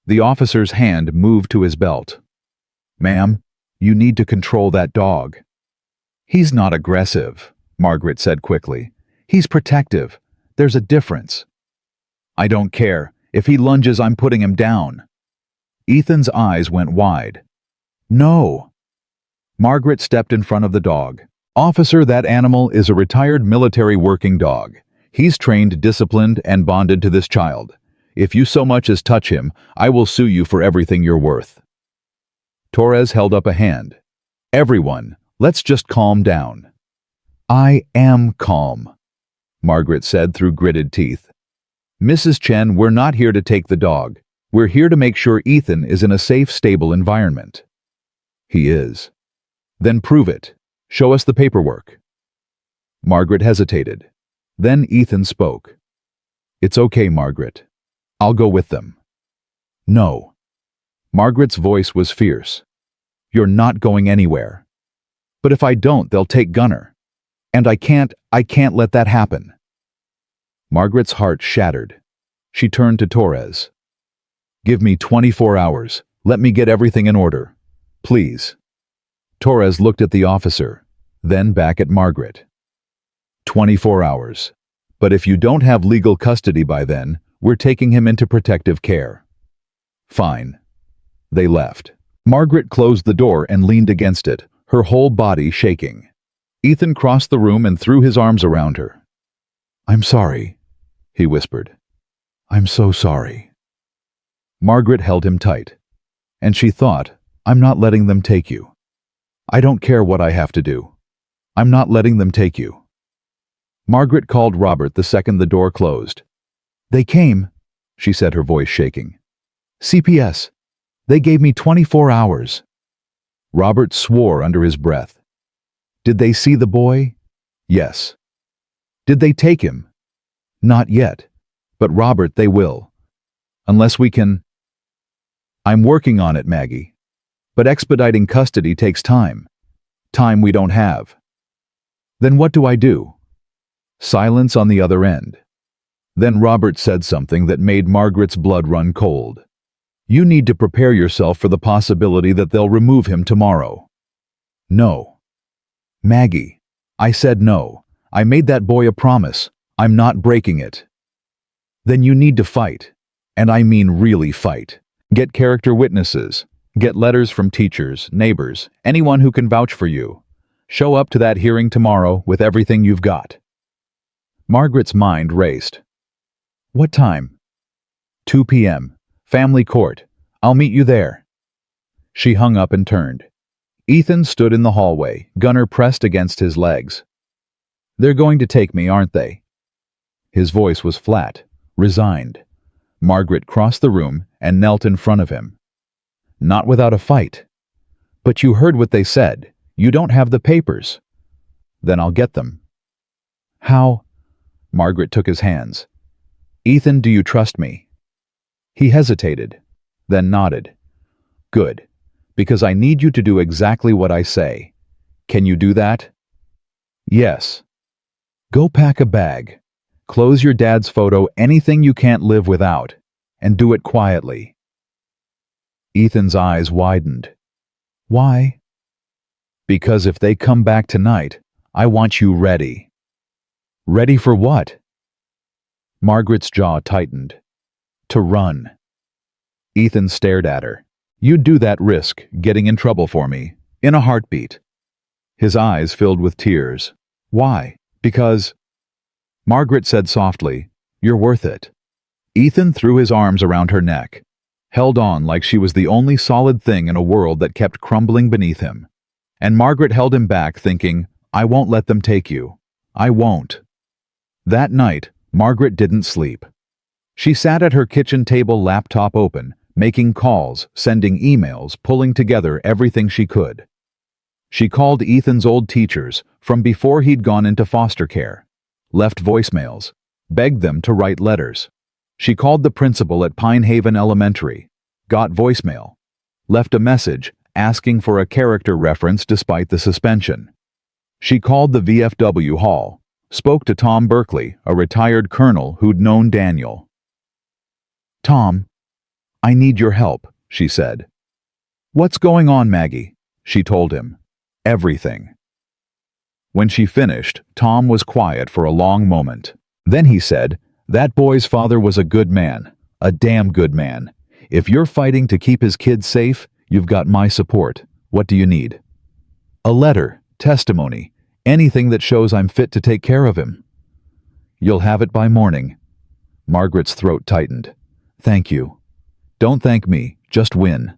[SPEAKER 3] The officer's hand moved to his belt. Ma'am, you need to control that dog. He's not aggressive, Margaret said quickly. He's protective. There's a difference. I don't care. If he lunges, I'm putting him down. Ethan's eyes went wide. No. Margaret stepped in front of the dog. Officer, that animal is a retired military working dog. He's trained, disciplined, and bonded to this child. If you so much as touch him, I will sue you for everything you're worth. Torres held up a hand. Everyone, let's just calm down. I am calm, Margaret said through gritted teeth. Mrs. Chen, we're not here to take the dog. We're here to make sure Ethan is in a safe, stable environment. He is. Then prove it. Show us the paperwork. Margaret hesitated. Then Ethan spoke. It's okay, Margaret. I'll go with them. No. Margaret's voice was fierce. You're not going anywhere. But if I don't, they'll take Gunnar. And I can't let that happen. Margaret's heart shattered. She turned to Torres. Give me 24 hours. Let me get everything in order. Please. Torres looked at the officer, then back at Margaret. 24 hours. But if you don't have legal custody by then, we're taking him into protective care. Fine. They left. Margaret closed the door and leaned against it, her whole body shaking. Ethan crossed the room and threw his arms around her. I'm sorry, he whispered. I'm so sorry. Margaret held him tight, and she thought, I'm not letting them take you. I don't care what I have to do. I'm not letting them take you. Margaret called Robert the second the door closed. They came, she said, her voice shaking. CPS. They gave me 24 hours. Robert swore under his breath. Did they see the boy? Yes. Did they take him? Not yet. But Robert, they will. Unless we can... I'm working on it, Maggie. But expediting custody takes time. Time we don't have. Then what do I do? Silence on the other end. Then Robert said something that made Margaret's blood run cold. You need to prepare yourself for the possibility that they'll remove him tomorrow. No. Maggie, I said no. I made that boy a promise. I'm not breaking it. Then you need to fight. And I mean really fight. Get character witnesses. Get letters from teachers, neighbors, anyone who can vouch for you. Show up to that hearing tomorrow with everything you've got. Margaret's mind raced. What time? 2 p.m. Family court. I'll meet you there. She hung up and turned. Ethan stood in the hallway, Gunner pressed against his legs. They're going to take me, aren't they? His voice was flat, resigned. Margaret crossed the room and knelt in front of him. Not without a fight. But you heard what they said. You don't have the papers. Then I'll get them. How? Margaret took his hands. Ethan, do you trust me? He hesitated, then nodded. Good, because I need you to do exactly what I say. Can you do that? Yes. Go pack a bag. Close your dad's photo, anything you can't live without, and do it quietly. Ethan's eyes widened. Why? Because if they come back tonight, I want you ready. Ready for what? Margaret's jaw tightened. To run. Ethan stared at her. You'd do that risk, getting in trouble for me, in a heartbeat. His eyes filled with tears. Why? Because... Margaret said softly, You're worth it. Ethan threw his arms around her neck, held on like she was the only solid thing in a world that kept crumbling beneath him. And Margaret held him back, thinking, I won't let them take you. I won't. That night, Margaret didn't sleep. She sat at her kitchen table, laptop open, making calls, sending emails, pulling together everything she could. She called Ethan's old teachers from before he'd gone into foster care, left voicemails, begged them to write letters. She called the principal at Pine Haven Elementary, got voicemail, left a message asking for a character reference despite the suspension. She called the VFW hall, spoke to Tom Berkeley, a retired colonel who'd known Daniel. Tom, I need your help, she said. What's going on, Maggie? She told him. Everything. When she finished, Tom was quiet for a long moment. Then he said, That boy's father was a good man, a damn good man. If you're fighting to keep his kids safe, you've got my support. What do you need? A letter, testimony, anything that shows I'm fit to take care of him. You'll have it by morning. Margaret's throat tightened. Thank you. Don't thank me, just win.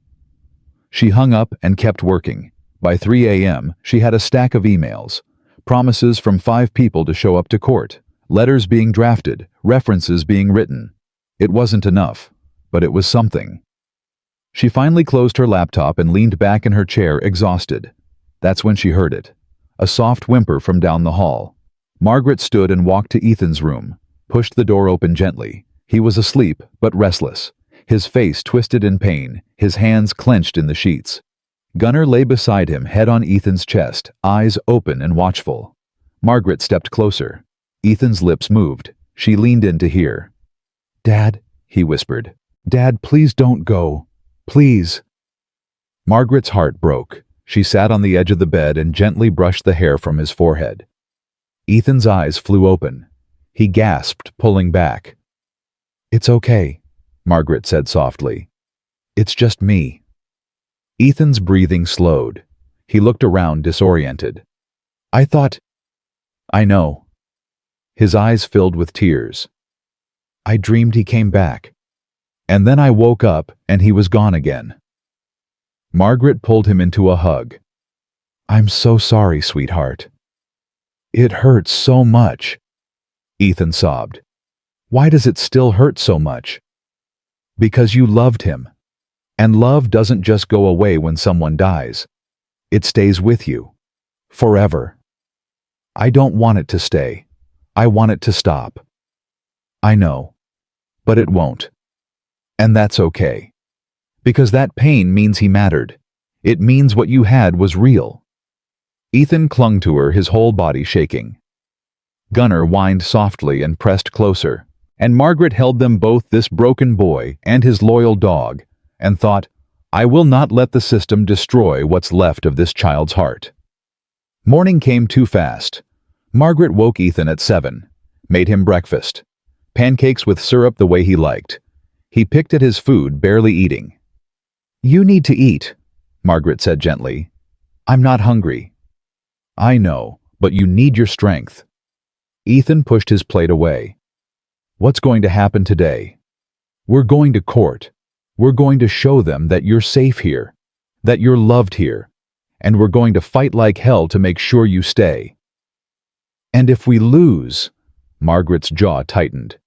[SPEAKER 3] She hung up and kept working. By 3 a.m., she had a stack of emails, promises from 5 people to show up to court, letters being drafted, references being written. It wasn't enough, but it was something. She finally closed her laptop and leaned back in her chair, exhausted. That's when she heard it. A soft whimper from down the hall. Margaret stood and walked to Ethan's room, pushed the door open gently. He was asleep, but restless, his face twisted in pain, his hands clenched in the sheets. Gunner lay beside him, head on Ethan's chest, eyes open and watchful. Margaret stepped closer. Ethan's lips moved. She leaned in to hear. "Dad," he whispered. "Dad, please don't go. Please." Margaret's heart broke. She sat on the edge of the bed and gently brushed the hair from his forehead. Ethan's eyes flew open. He gasped, pulling back. "It's okay," Margaret said softly. "It's just me." Ethan's breathing slowed. He looked around, disoriented. "I thought—" "I know." His eyes filled with tears. "I dreamed he came back. And then I woke up and he was gone again." Margaret pulled him into a hug. "I'm so sorry, sweetheart." "It hurts so much," Ethan sobbed. "Why does it still hurt so much?" "Because you loved him. And love doesn't just go away when someone dies. It stays with you. Forever. I don't want it to stay. I want it to stop. I know. But it won't. And that's okay. Because that pain means he mattered. It means what you had was real." Ethan clung to her, his whole body shaking. Gunnar whined softly and pressed closer, and Margaret held them both, this broken boy and his loyal dog, and thought, "I will not let the system destroy what's left of this child's heart." Morning came too fast. Margaret woke Ethan at 7, made him breakfast. Pancakes with syrup the way he liked. He picked at his food, barely eating. "You need to eat," Margaret said gently. "I'm not hungry." "I know, but you need your strength." Ethan pushed his plate away. "What's going to happen today?" "We're going to court. We're going to show them that you're safe here, that you're loved here, and we're going to fight like hell to make sure you stay." "And if we lose," Margaret's jaw tightened.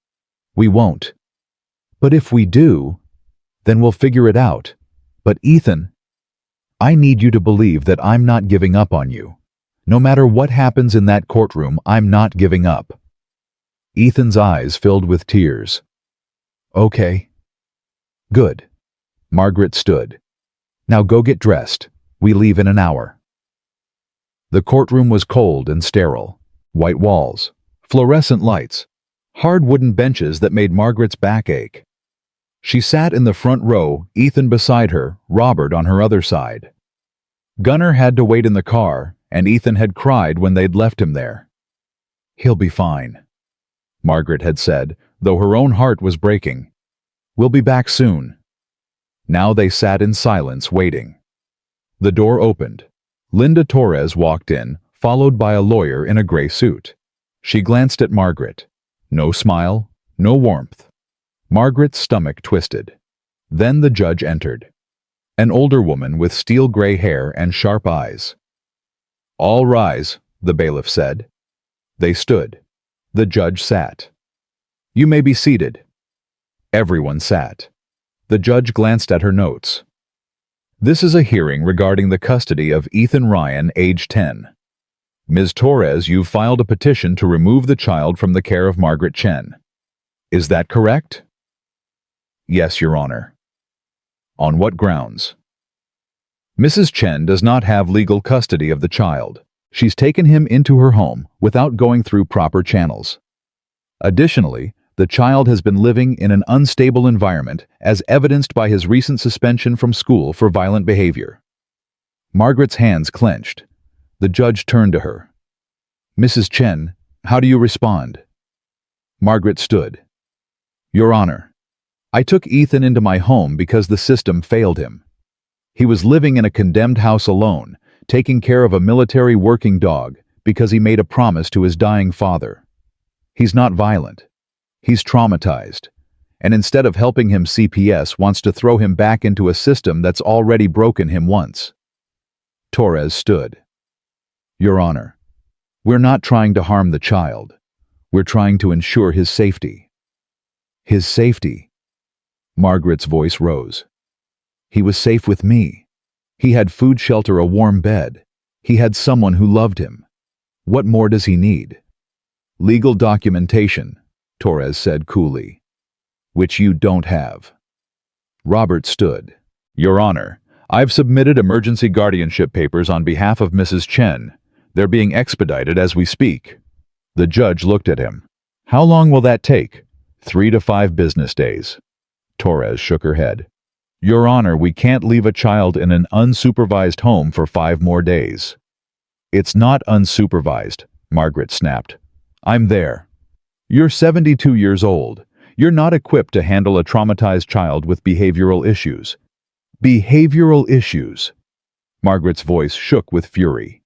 [SPEAKER 3] "We won't. But if we do, then we'll figure it out. But Ethan, I need you to believe that I'm not giving up on you. No matter what happens in that courtroom, I'm not giving up." Ethan's eyes filled with tears. "Okay." "Good." Margaret stood. "Now go get dressed. We leave in an hour." The courtroom was cold and sterile. White walls, fluorescent lights, hard wooden benches that made Margaret's back ache. She sat in the front row, Ethan beside her, Robert on her other side. Gunnar had to wait in the car, and Ethan had cried when they'd left him there. "He'll be fine," Margaret had said, though her own heart was breaking. "We'll be back soon." Now they sat in silence, waiting. The door opened. Linda Torres walked in, followed by a lawyer in a gray suit. She glanced at Margaret. No smile, no warmth. Margaret's stomach twisted. Then the judge entered. An older woman with steel-gray hair and sharp eyes. "All rise," the bailiff said. They stood. The judge sat. "You may be seated." Everyone sat. The judge glanced at her notes. "This is a hearing regarding the custody of Ethan Ryan, age 10. Ms. Torres, you've filed a petition to remove the child from the care of Margaret Chen. Is that correct?" "Yes, Your Honor." "On what grounds?" "Mrs. Chen does not have legal custody of the child. She's taken him into her home without going through proper channels. Additionally, the child has been living in an unstable environment as evidenced by his recent suspension from school for violent behavior." Margaret's hands clenched. The judge turned to her. "Mrs. Chen, how do you respond?" Margaret stood. "Your Honor, I took Ethan into my home because the system failed him. He was living in a condemned house alone, taking care of a military working dog because he made a promise to his dying father. He's not violent. He's traumatized. And instead of helping him, CPS wants to throw him back into a system that's already broken him once." Torres stood. "Your Honor, we're not trying to harm the child. We're trying to ensure his safety." "His safety?" Margaret's voice rose. "He was safe with me. He had food, shelter, a warm bed. He had someone who loved him. What more does he need?" "Legal documentation," Torres said coolly, "which you don't have." Robert stood. "Your Honor, I've submitted emergency guardianship papers on behalf of Mrs. Chen. They're being expedited as we speak." The judge looked at him. "How long will that take?" 3 to 5 business days. Torres shook her head. "Your Honor, we can't leave a child in an unsupervised home for 5 more days." "It's not unsupervised," Margaret snapped. "I'm there. You're 72 years old. You're not equipped to handle a traumatized child with behavioral issues." "Behavioral issues." Margaret's voice shook with fury.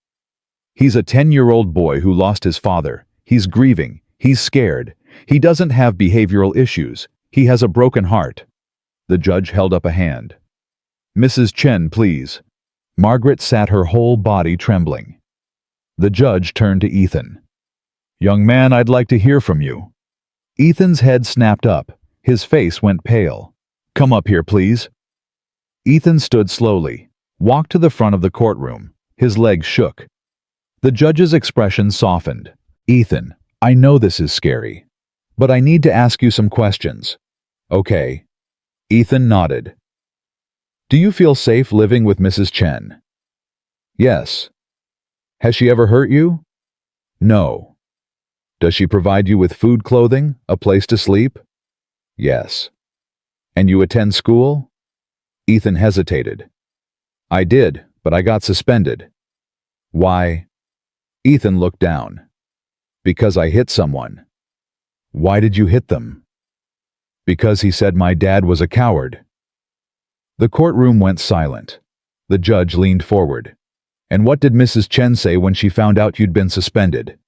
[SPEAKER 3] "He's a 10-year-old boy who lost his father. He's grieving. He's scared. He doesn't have behavioral issues. He has a broken heart." The judge held up a hand. "Mrs. Chen, please." Margaret sat, her whole body trembling. The judge turned to Ethan. "Young man, I'd like to hear from you." Ethan's head snapped up. His face went pale. "Come up here, please." Ethan stood slowly, walked to the front of the courtroom. His legs shook. The judge's expression softened. "Ethan, I know this is scary, but I need to ask you some questions." "Okay." Ethan nodded. "Do you feel safe living with Mrs. Chen?" "Yes." "Has she ever hurt you?" "No." "Does she provide you with food, clothing, a place to sleep?" "Yes." "And you attend school?" Ethan hesitated. "I did, but I got suspended." "Why?" Ethan looked down. "Because I hit someone." "Why did you hit them?" "Because he said my dad was a coward." The courtroom went silent. The judge leaned forward. "And what did Mrs. Chen say when she found out you'd been suspended?"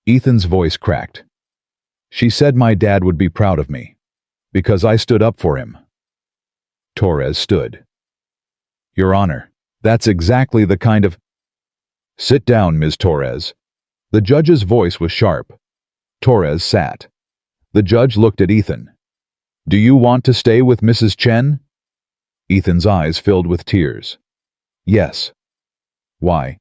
[SPEAKER 3] Ethan's voice cracked. "She said my dad would be proud of me, because I stood up for him." Torres stood. "Your Honor, that's exactly the kind of—" "Sit down, Ms. Torres." The judge's voice was sharp. Torres sat. The judge looked at Ethan. "Do you want to stay with Mrs. Chen?" Ethan's eyes filled with tears. "Yes." "Why?"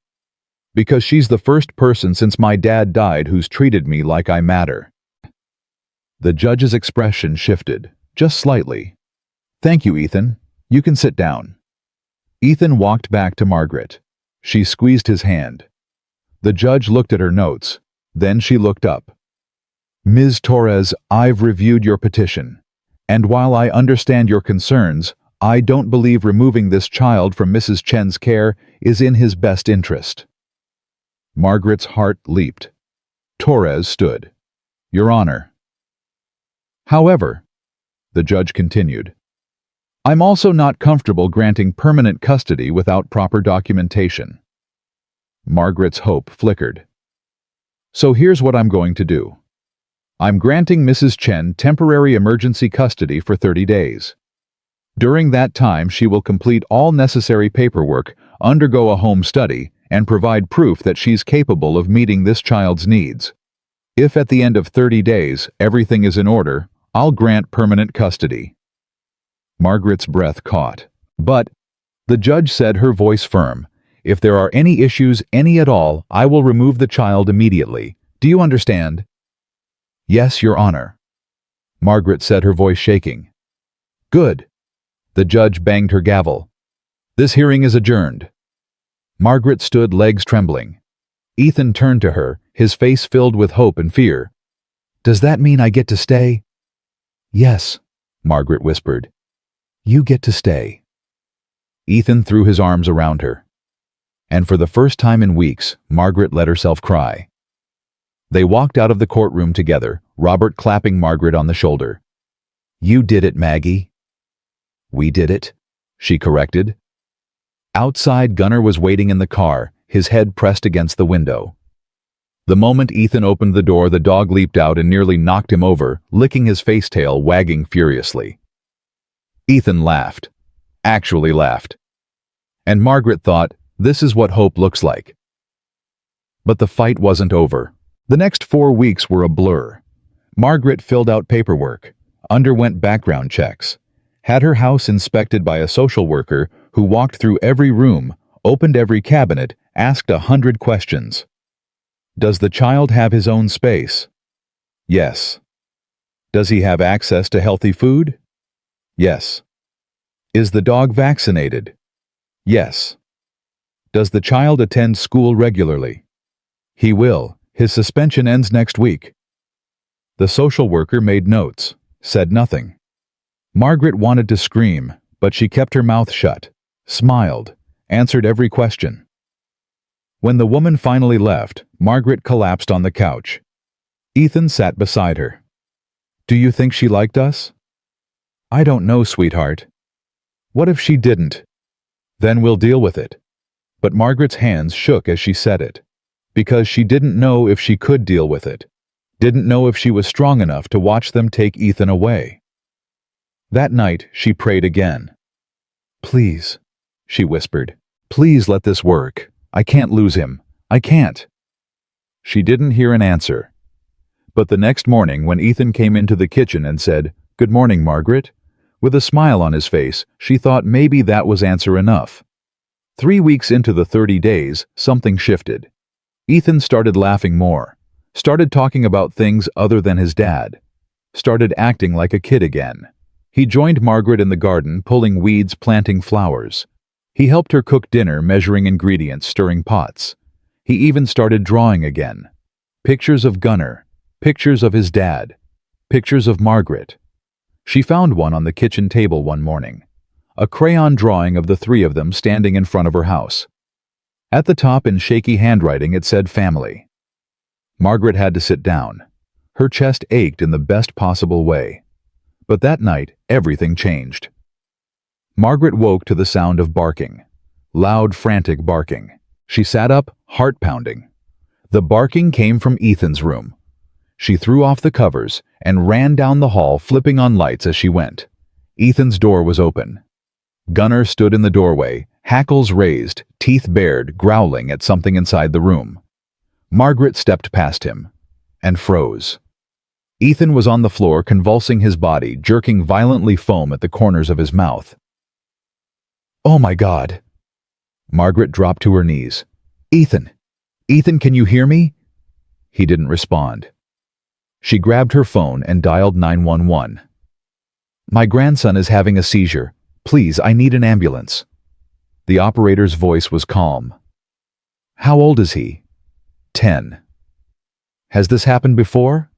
[SPEAKER 3] "Because she's the first person since my dad died who's treated me like I matter." The judge's expression shifted, just slightly. "Thank you, Ethan. You can sit down." Ethan walked back to Margaret. She squeezed his hand. The judge looked at her notes. Then she looked up. "Ms. Torres, I've reviewed your petition. And while I understand your concerns, I don't believe removing this child from Mrs. Chen's care is in his best interest." Margaret's heart leaped. Torres stood. "Your Honor." "However," the judge continued, "I'm also not comfortable granting permanent custody without proper documentation." Margaret's hope flickered. "So here's what I'm going to do. I'm granting Mrs. Chen temporary emergency custody for 30 days. During that time, she will complete all necessary paperwork, undergo a home study, and provide proof that she's capable of meeting this child's needs. If at the end of 30 days everything is in order, I'll grant permanent custody." Margaret's breath caught. "But," the judge said, her voice firm, "if there are any issues, any at all, I will remove the child immediately. Do you understand?" "Yes, Your Honor." Margaret said, her voice shaking. "Good." The judge banged her gavel. "This hearing is adjourned." Margaret stood, legs trembling. Ethan turned to her, his face filled with hope and fear. "Does that mean I get to stay?" "Yes," Margaret whispered. "You get to stay." Ethan threw his arms around her. And for the first time in weeks, Margaret let herself cry. They walked out of the courtroom together, Robert clapping Margaret on the shoulder. "You did it, Maggie." "We did it," she corrected. Outside, Gunnar was waiting in the car, his head pressed against the window. The moment Ethan opened the door, the dog leaped out and nearly knocked him over, licking his face tail, wagging furiously. Ethan laughed. Actually laughed. And Margaret thought, this is what hope looks like. But the fight wasn't over. The next 4 weeks were a blur. Margaret filled out paperwork, underwent background checks, had her house inspected by a social worker who walked through every room, opened every cabinet, asked 100 questions. Does the child have his own space? Yes. Does he have access to healthy food? Yes. Is the dog vaccinated? Yes. Does the child attend school regularly? He will. His suspension ends next week. The social worker made notes, said nothing. Margaret wanted to scream, but she kept her mouth shut, smiled, answered every question. When the woman finally left, Margaret collapsed on the couch. Ethan sat beside her. Do you think she liked us? I don't know, sweetheart. What if she didn't? Then we'll deal with it. But Margaret's hands shook as she said it, because she didn't know if she could deal with it, didn't know if she was strong enough to watch them take Ethan away. That night, she prayed again. Please, she whispered, please let this work. I can't lose him. I can't. She didn't hear an answer. But the next morning, when Ethan came into the kitchen and said, "Good morning, Margaret," with a smile on his face, she thought maybe that was answer enough. 3 weeks into the 30 days, something shifted. Ethan started laughing more, started talking about things other than his dad, started acting like a kid again. He joined Margaret in the garden, pulling weeds, planting flowers. He helped her cook dinner, measuring ingredients, stirring pots. He even started drawing again. Pictures of Gunnar, pictures of his dad, pictures of Margaret. She found one on the kitchen table one morning, a crayon drawing of the three of them standing in front of her house. At the top, in shaky handwriting, it said family. Margaret had to sit down. Her chest ached in the best possible way. But that night, everything changed. Margaret woke to the sound of barking. Loud, frantic barking. She sat up, heart pounding. The barking came from Ethan's room. She threw off the covers and ran down the hall, flipping on lights as she went. Ethan's door was open. Gunnar stood in the doorway, hackles raised, teeth bared, growling at something inside the room. Margaret stepped past him and froze. Ethan was on the floor, convulsing his body, jerking violently, foam at the corners of his mouth. Oh my God! Margaret dropped to her knees. Ethan! Ethan, can you hear me? He didn't respond. She grabbed her phone and dialed 911. My grandson is having a seizure. Please, I need an ambulance. The operator's voice was calm. How old is he? 10. Has this happened before?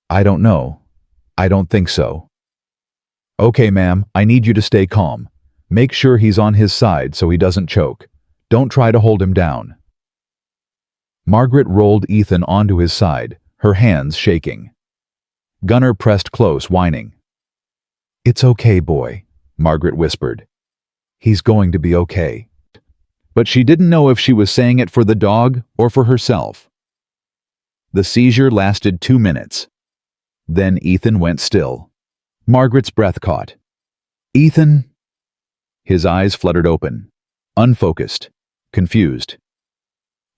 [SPEAKER 3] I don't know. I don't think so. Okay, ma'am, I need you to stay calm. Make sure he's on his side so he doesn't choke. Don't try to hold him down. Margaret rolled Ethan onto his side, her hands shaking. Gunnar pressed close, whining. It's okay, boy, Margaret whispered. He's going to be okay. But she didn't know if she was saying it for the dog or for herself. The seizure lasted 2 minutes. Then Ethan went still. Margaret's breath caught. Ethan? His eyes fluttered open, unfocused, confused.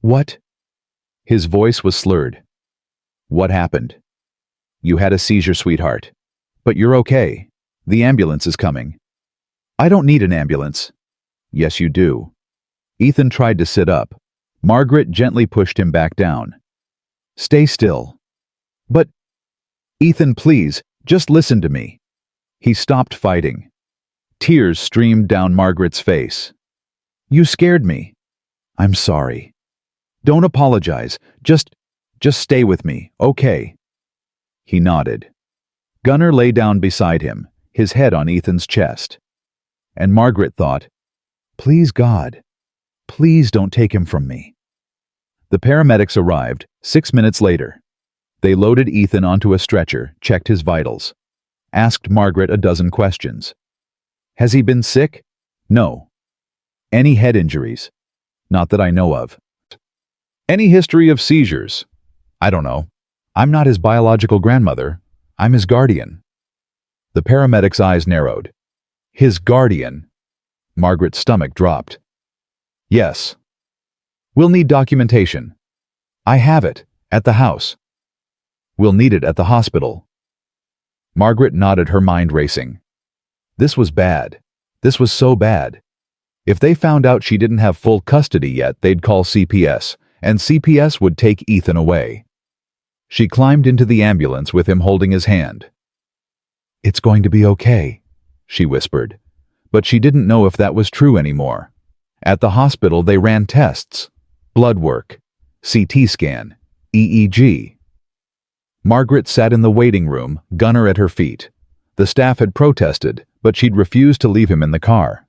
[SPEAKER 3] What? His voice was slurred. What happened? You had a seizure, sweetheart. But you're okay. The ambulance is coming. I don't need an ambulance. Yes, you do. Ethan tried to sit up. Margaret gently pushed him back down. Stay still. But, Ethan, please, just listen to me. He stopped fighting. Tears streamed down Margaret's face. You scared me. I'm sorry. Don't apologize. Just stay with me, okay? He nodded. Gunnar lay down beside him, his head on Ethan's chest. And Margaret thought, please God, please don't take him from me. The paramedics arrived 6 minutes later. They loaded Ethan onto a stretcher, checked his vitals, asked Margaret a dozen questions. Has he been sick? No. Any head injuries? Not that I know of. Any history of seizures? I don't know. I'm not his biological grandmother. I'm his guardian. The paramedic's eyes narrowed. His guardian? Margaret's stomach dropped. Yes. We'll need documentation. I have it, at the house. We'll need it at the hospital. Margaret nodded, her mind racing. This was bad. This was so bad. If they found out she didn't have full custody yet, they'd call CPS, and CPS would take Ethan away. She climbed into the ambulance with him holding his hand. It's going to be okay, she whispered, but she didn't know if that was true anymore. At the hospital, they ran tests, blood work, CT scan, EEG. Margaret sat in the waiting room, Gunnar at her feet. The staff had protested, but she'd refused to leave him in the car.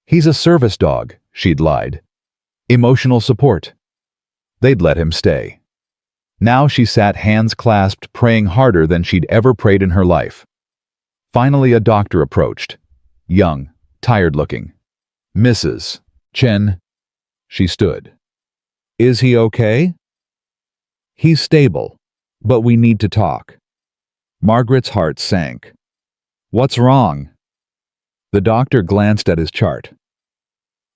[SPEAKER 3] He's a service dog, she'd lied. Emotional support. They'd let him stay. Now she sat hands clasped, praying harder than she'd ever prayed in her life. Finally, a doctor approached. Young, tired-looking. Mrs. Chen. She stood. Is he okay? He's stable, but we need to talk. Margaret's heart sank. What's wrong? The doctor glanced at his chart.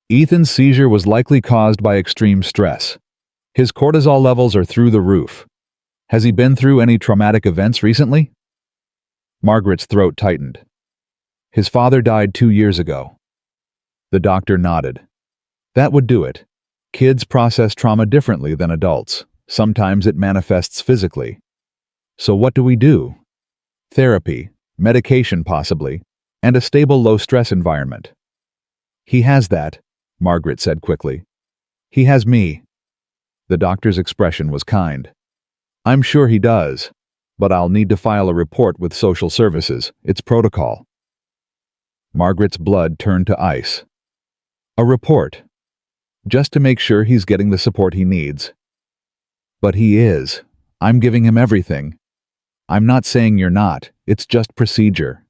[SPEAKER 3] Ethan's seizure was likely caused by extreme stress. His cortisol levels are through the roof. Has he been through any traumatic events recently? Margaret's throat tightened. His father died 2 years ago. The doctor nodded. That would do it. Kids process trauma differently than adults. Sometimes it manifests physically. So what do we do? Therapy, medication possibly, and a stable low-stress environment. He has that, Margaret said quickly. He has me. The doctor's expression was kind. I'm sure he does, but I'll need to file a report with social services. It's protocol. Margaret's blood turned to ice. A report. Just to make sure he's getting the support he needs. But he is. I'm giving him everything. I'm not saying you're not. It's just procedure.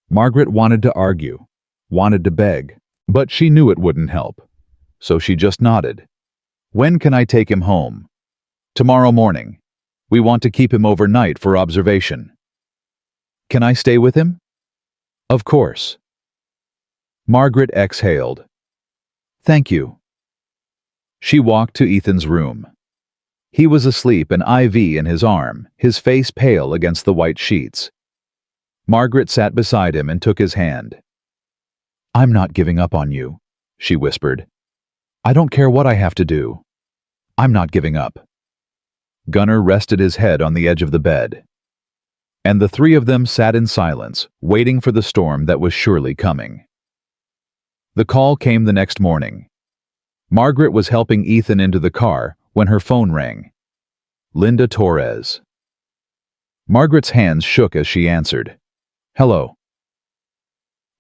[SPEAKER 3] Margaret wanted to argue, wanted to beg, but she knew it wouldn't help. So she just nodded. When can I take him home? Tomorrow morning. We want to keep him overnight for observation. Can I stay with him? Of course. Margaret exhaled. Thank you. She walked to Ethan's room. He was asleep, an IV in his arm, his face pale against the white sheets. Margaret sat beside him and took his hand. I'm not giving up on you, she whispered. I don't care what I have to do. I'm not giving up. Gunnar rested his head on the edge of the bed. And the three of them sat in silence, waiting for the storm that was surely coming. The call came the next morning. Margaret was helping Ethan into the car when her phone rang. Linda Torres. Margaret's hands shook as she answered. Hello.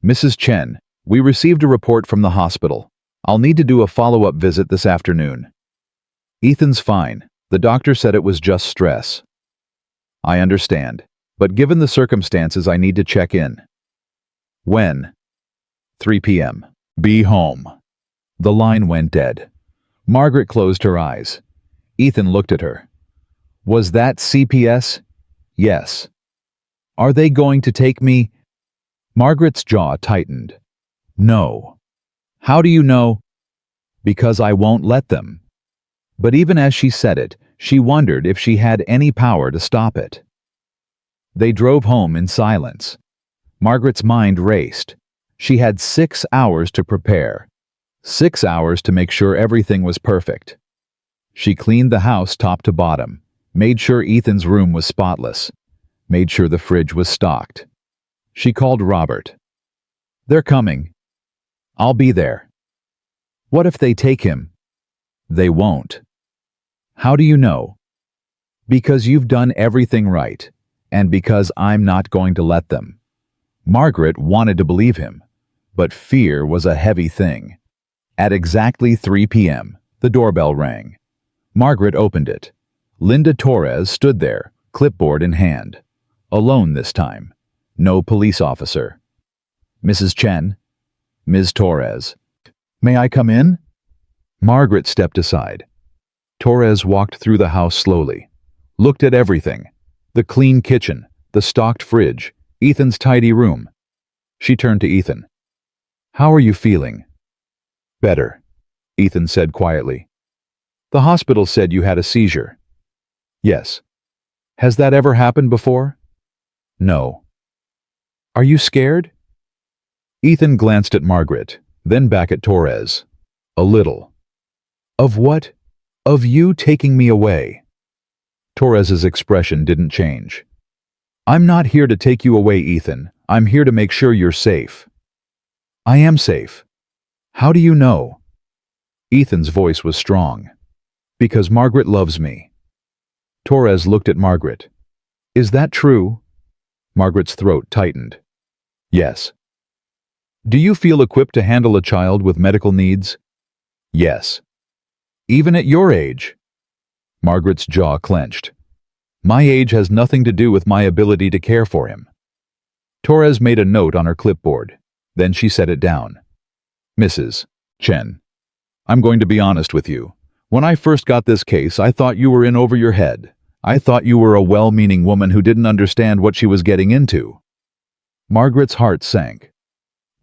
[SPEAKER 3] Mrs. Chen, we received a report from the hospital. I'll need to do a follow-up visit this afternoon. Ethan's fine. The doctor said it was just stress. I understand, but given the circumstances, I need to check in. When? 3 p.m. Be home. The line went dead. Margaret closed her eyes. Ethan looked at her. Was that CPS? Yes. Are they going to take me? Margaret's jaw tightened. No. How do you know? Because I won't let them. But even as she said it, she wondered if she had any power to stop it. They drove home in silence. Margaret's mind raced. She had 6 hours to prepare. 6 hours to make sure everything was perfect. She cleaned the house top to bottom, made sure Ethan's room was spotless, made sure the fridge was stocked. She called Robert. They're coming. I'll be there. What if they take him? They won't. How do you know? Because you've done everything right, and because I'm not going to let them. Margaret wanted to believe him, but fear was a heavy thing. At exactly 3 p.m., the doorbell rang. Margaret opened it. Linda Torres stood there, clipboard in hand. Alone this time. No police officer. Mrs. Chen? Ms. Torres. May I come in? Margaret stepped aside. Torres walked through the house slowly. Looked at everything. The clean kitchen, the stocked fridge, Ethan's tidy room. She turned to Ethan. How are you feeling? Better, Ethan said quietly. The hospital said you had a seizure. Yes. Has that ever happened before? No. Are you scared? Ethan glanced at Margaret, then back at Torres. A little. Of what? Of you taking me away. Torres's expression didn't change. I'm not here to take you away, Ethan. I'm here to make sure you're safe. I am safe. How do you know? Ethan's voice was strong. Because Margaret loves me. Torres looked at Margaret. Is that true? Margaret's throat tightened. Yes. Do you feel equipped to handle a child with medical needs? Yes. Even at your age? Margaret's jaw clenched. My age has nothing to do with my ability to care for him. Torres made a note on her clipboard. Then she set it down. Mrs. Chen, I'm going to be honest with you. When I first got this case, I thought you were in over your head. I thought you were a well-meaning woman who didn't understand what she was getting into. Margaret's heart sank.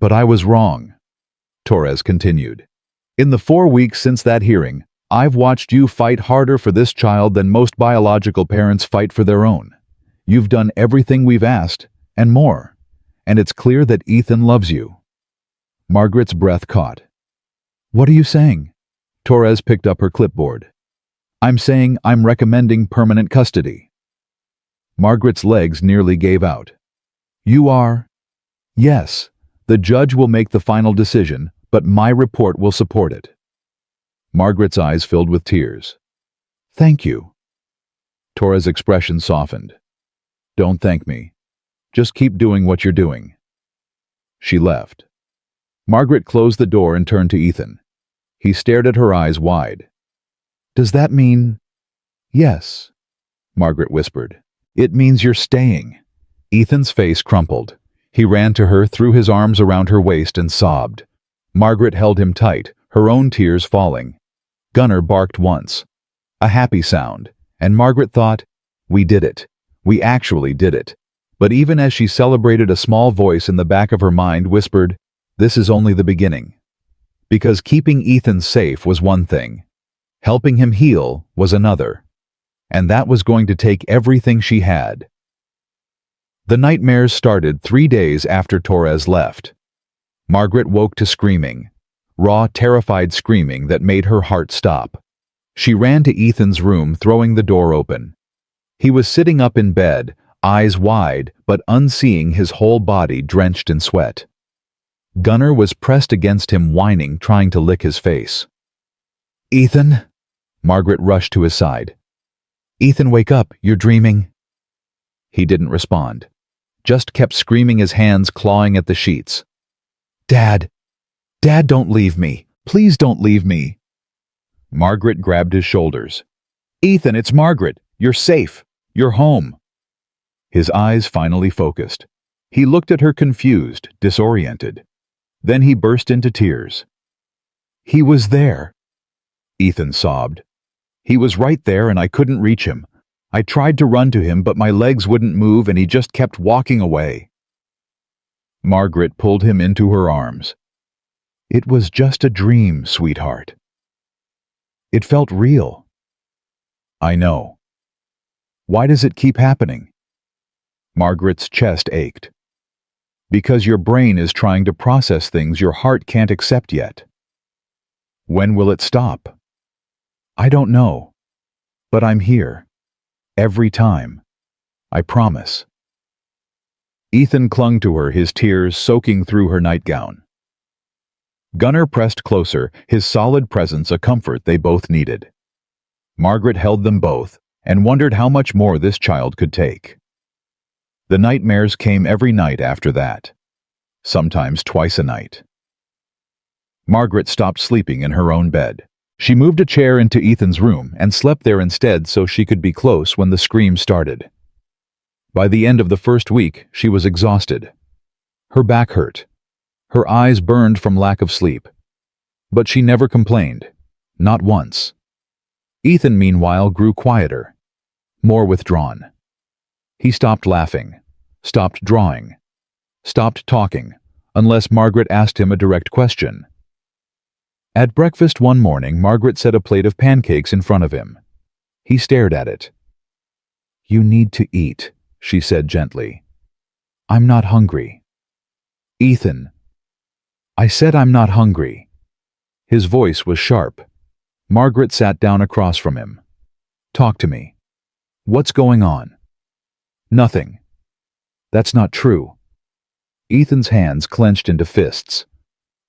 [SPEAKER 3] But I was wrong, Torres continued. In the 4 weeks since that hearing, I've watched you fight harder for this child than most biological parents fight for their own. You've done everything we've asked, and more. And it's clear that Ethan loves you. Margaret's breath caught. What are you saying? Torres picked up her clipboard. I'm saying I'm recommending permanent custody. Margaret's legs nearly gave out. You are? Yes. The judge will make the final decision, but my report will support it. Margaret's eyes filled with tears. Thank you. Torres' expression softened. Don't thank me. Just keep doing what you're doing. She left. Margaret closed the door and turned to Ethan. He stared at her eyes wide. Does that mean? Yes, Margaret whispered. It means you're staying. Ethan's face crumpled. He ran to her, threw his arms around her waist and sobbed. Margaret held him tight, her own tears falling. Gunnar barked once. A happy sound, and Margaret thought, we did it. We actually did it. But even as she celebrated, a small voice in the back of her mind whispered, this is only the beginning. Because keeping Ethan safe was one thing. Helping him heal was another. And that was going to take everything she had. The nightmares started 3 days after Torres left. Margaret woke to screaming. Raw, terrified screaming that made her heart stop. She ran to Ethan's room, throwing the door open. He was sitting up in bed, eyes wide, but unseeing, his whole body drenched in sweat. Gunnar was pressed against him, whining, trying to lick his face. Ethan? Margaret rushed to his side. Ethan, wake up, you're dreaming. He didn't respond, just kept screaming, his hands clawing at the sheets. Dad! Dad, don't leave me! Please don't leave me! Margaret grabbed his shoulders. Ethan, it's Margaret! You're safe! You're home! His eyes finally focused. He looked at her, confused, disoriented. Then he burst into tears. He was there. Ethan sobbed. He was right there and I couldn't reach him. I tried to run to him, but my legs wouldn't move and he just kept walking away. Margaret pulled him into her arms. It was just a dream, sweetheart. It felt real. I know. Why does it keep happening? Margaret's chest ached. Because your brain is trying to process things your heart can't accept yet. When will it stop? I don't know. But I'm here. Every time. I promise. Ethan clung to her, his tears soaking through her nightgown. Gunnar pressed closer, his solid presence a comfort they both needed. Margaret held them both and wondered how much more this child could take. The nightmares came every night after that, sometimes twice a night. Margaret stopped sleeping in her own bed. She moved a chair into Ethan's room and slept there instead so she could be close when the screams started. By the end of the first week, she was exhausted. Her back hurt. Her eyes burned from lack of sleep. But she never complained, not once. Ethan, meanwhile, grew quieter, more withdrawn. He stopped laughing, stopped drawing, stopped talking, unless Margaret asked him a direct question. At breakfast one morning, Margaret set a plate of pancakes in front of him. He stared at it. You need to eat, she said gently. I'm not hungry. Ethan. I said I'm not hungry. His voice was sharp. Margaret sat down across from him. Talk to me. What's going on? Nothing. That's not true. Ethan's hands clenched into fists.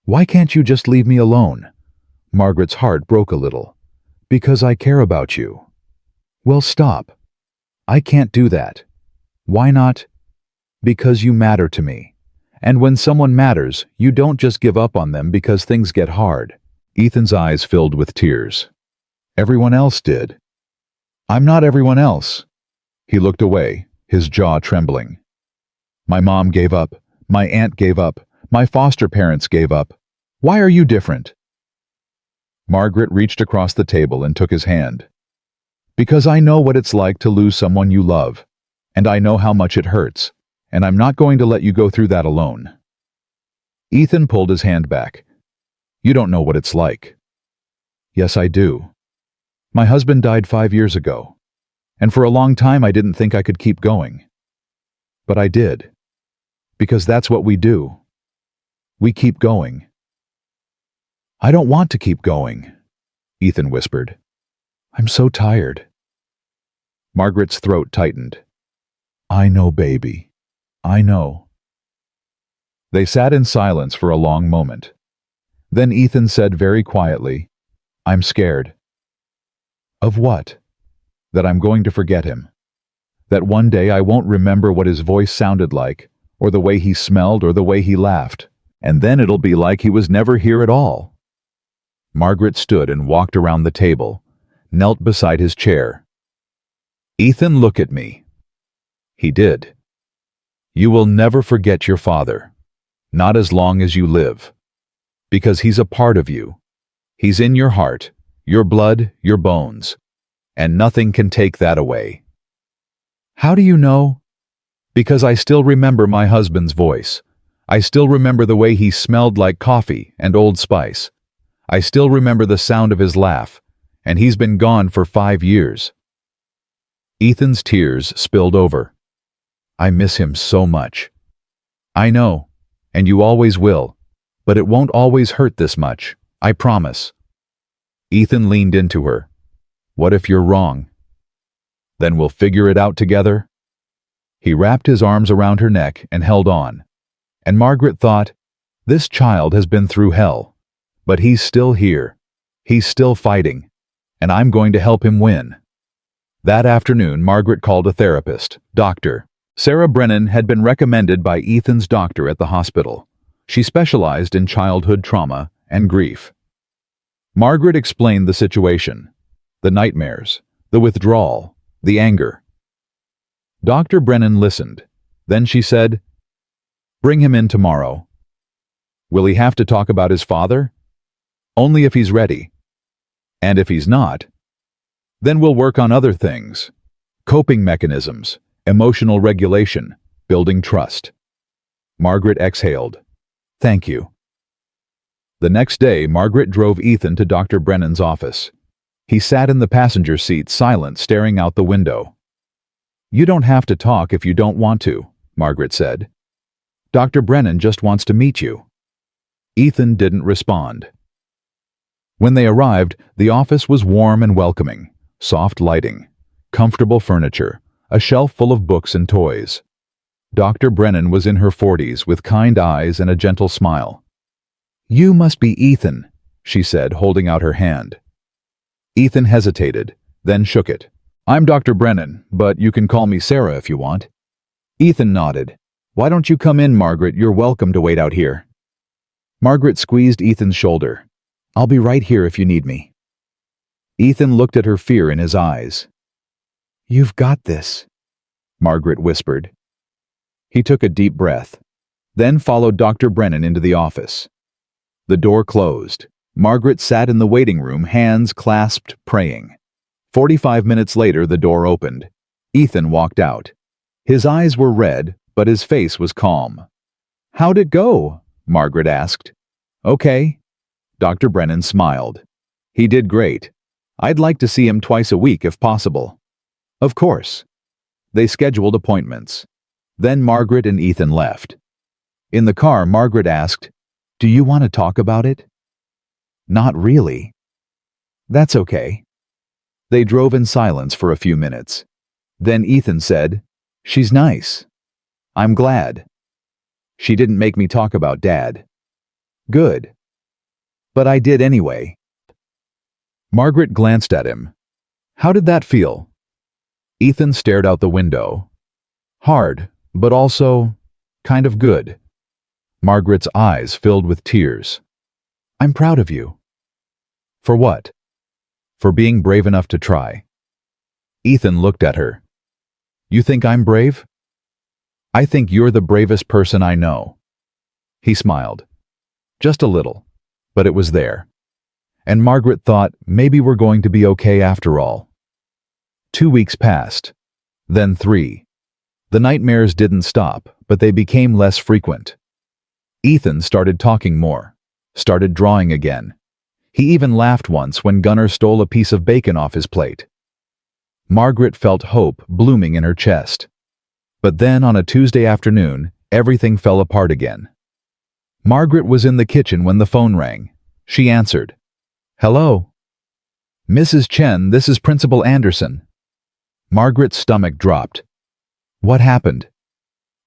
[SPEAKER 3] Why can't you just leave me alone? Margaret's heart broke a little. Because I care about you. Well, stop. I can't do that. Why not? Because you matter to me. And when someone matters, you don't just give up on them because things get hard. Ethan's eyes filled with tears. Everyone else did. I'm not everyone else. He looked away, his jaw trembling. My mom gave up. My aunt gave up. My foster parents gave up. Why are you different? Margaret reached across the table and took his hand. Because I know what it's like to lose someone you love, and I know how much it hurts, and I'm not going to let you go through that alone. Ethan pulled his hand back. You don't know what it's like. Yes, I do. My husband died 5 years ago, and for a long time I didn't think I could keep going. But I did. Because that's what we do. We keep going. I don't want to keep going, Ethan whispered. I'm so tired. Margaret's throat tightened. I know, baby. I know. They sat in silence for a long moment. Then Ethan said very quietly, I'm scared. Of what? That I'm going to forget him. That one day I won't remember what his voice sounded like, or the way he smelled, or the way he laughed, and then it'll be like he was never here at all. Margaret stood and walked around the table, knelt beside his chair. Ethan, look at me. He did. You will never forget your father, not as long as you live, because he's a part of you. He's in your heart, your blood, your bones, and nothing can take that away. How do you know? Because I still remember my husband's voice. I still remember the way he smelled like coffee and Old Spice. I still remember the sound of his laugh, and he's been gone for 5 years. Ethan's tears spilled over. I miss him so much. I know, and you always will, but it won't always hurt this much, I promise. Ethan leaned into her. What if you're wrong? Then we'll figure it out together? He wrapped his arms around her neck and held on. And Margaret thought, this child has been through hell, but he's still here. He's still fighting, and I'm going to help him win. That afternoon, Margaret called a therapist, Dr. Sarah Brennan had been recommended by Ethan's doctor at the hospital. She specialized in childhood trauma and grief. Margaret explained the situation, the nightmares, the withdrawal, the anger. Dr. Brennan listened. Then she said, bring him in tomorrow. Will he have to talk about his father? Only if he's ready. And if he's not, then we'll work on other things. Coping mechanisms, emotional regulation, building trust. Margaret exhaled. Thank you. The next day, Margaret drove Ethan to Dr. Brennan's office. He sat in the passenger seat, silent, staring out the window. You don't have to talk if you don't want to, Margaret said. Dr. Brennan just wants to meet you. Ethan didn't respond. When they arrived, the office was warm and welcoming, soft lighting, comfortable furniture, a shelf full of books and toys. Dr. Brennan was in her 40s with kind eyes and a gentle smile. You must be Ethan, she said, holding out her hand. Ethan hesitated, then shook it. I'm Dr. Brennan, but you can call me Sarah if you want. Ethan nodded. Why don't you come in, Margaret? You're welcome to wait out here. Margaret squeezed Ethan's shoulder. I'll be right here if you need me. Ethan looked at her, fear in his eyes. You've got this, Margaret whispered. He took a deep breath, then followed Dr. Brennan into the office. The door closed. Margaret sat in the waiting room, hands clasped, praying. 45 minutes later, the door opened. Ethan walked out. His eyes were red, but his face was calm. How'd it go? Margaret asked. Okay. Dr. Brennan smiled. He did great. I'd like to see him twice a week if possible. Of course. They scheduled appointments. Then Margaret and Ethan left. In the car, Margaret asked, Do you want to talk about it? Not really. That's okay. They drove in silence for a few minutes. Then Ethan said, She's nice. I'm glad. She didn't make me talk about Dad. Good. But I did anyway. Margaret glanced at him. How did that feel? Ethan stared out the window. Hard, but also kind of good. Margaret's eyes filled with tears. I'm proud of you. For what? For being brave enough to try. Ethan looked at her. You think I'm brave? I think you're the bravest person I know. He smiled. Just a little, but it was there. And Margaret thought maybe we're going to be okay after all. 2 weeks passed, then 3. The nightmares didn't stop, but they became less frequent. Ethan started talking more, started drawing again. He even laughed once when Gunnar stole a piece of bacon off his plate. Margaret felt hope blooming in her chest. But then on a Tuesday afternoon, everything fell apart again. Margaret was in the kitchen when the phone rang. She answered. Hello? Mrs. Chen, this is Principal Anderson. Margaret's stomach dropped. What happened?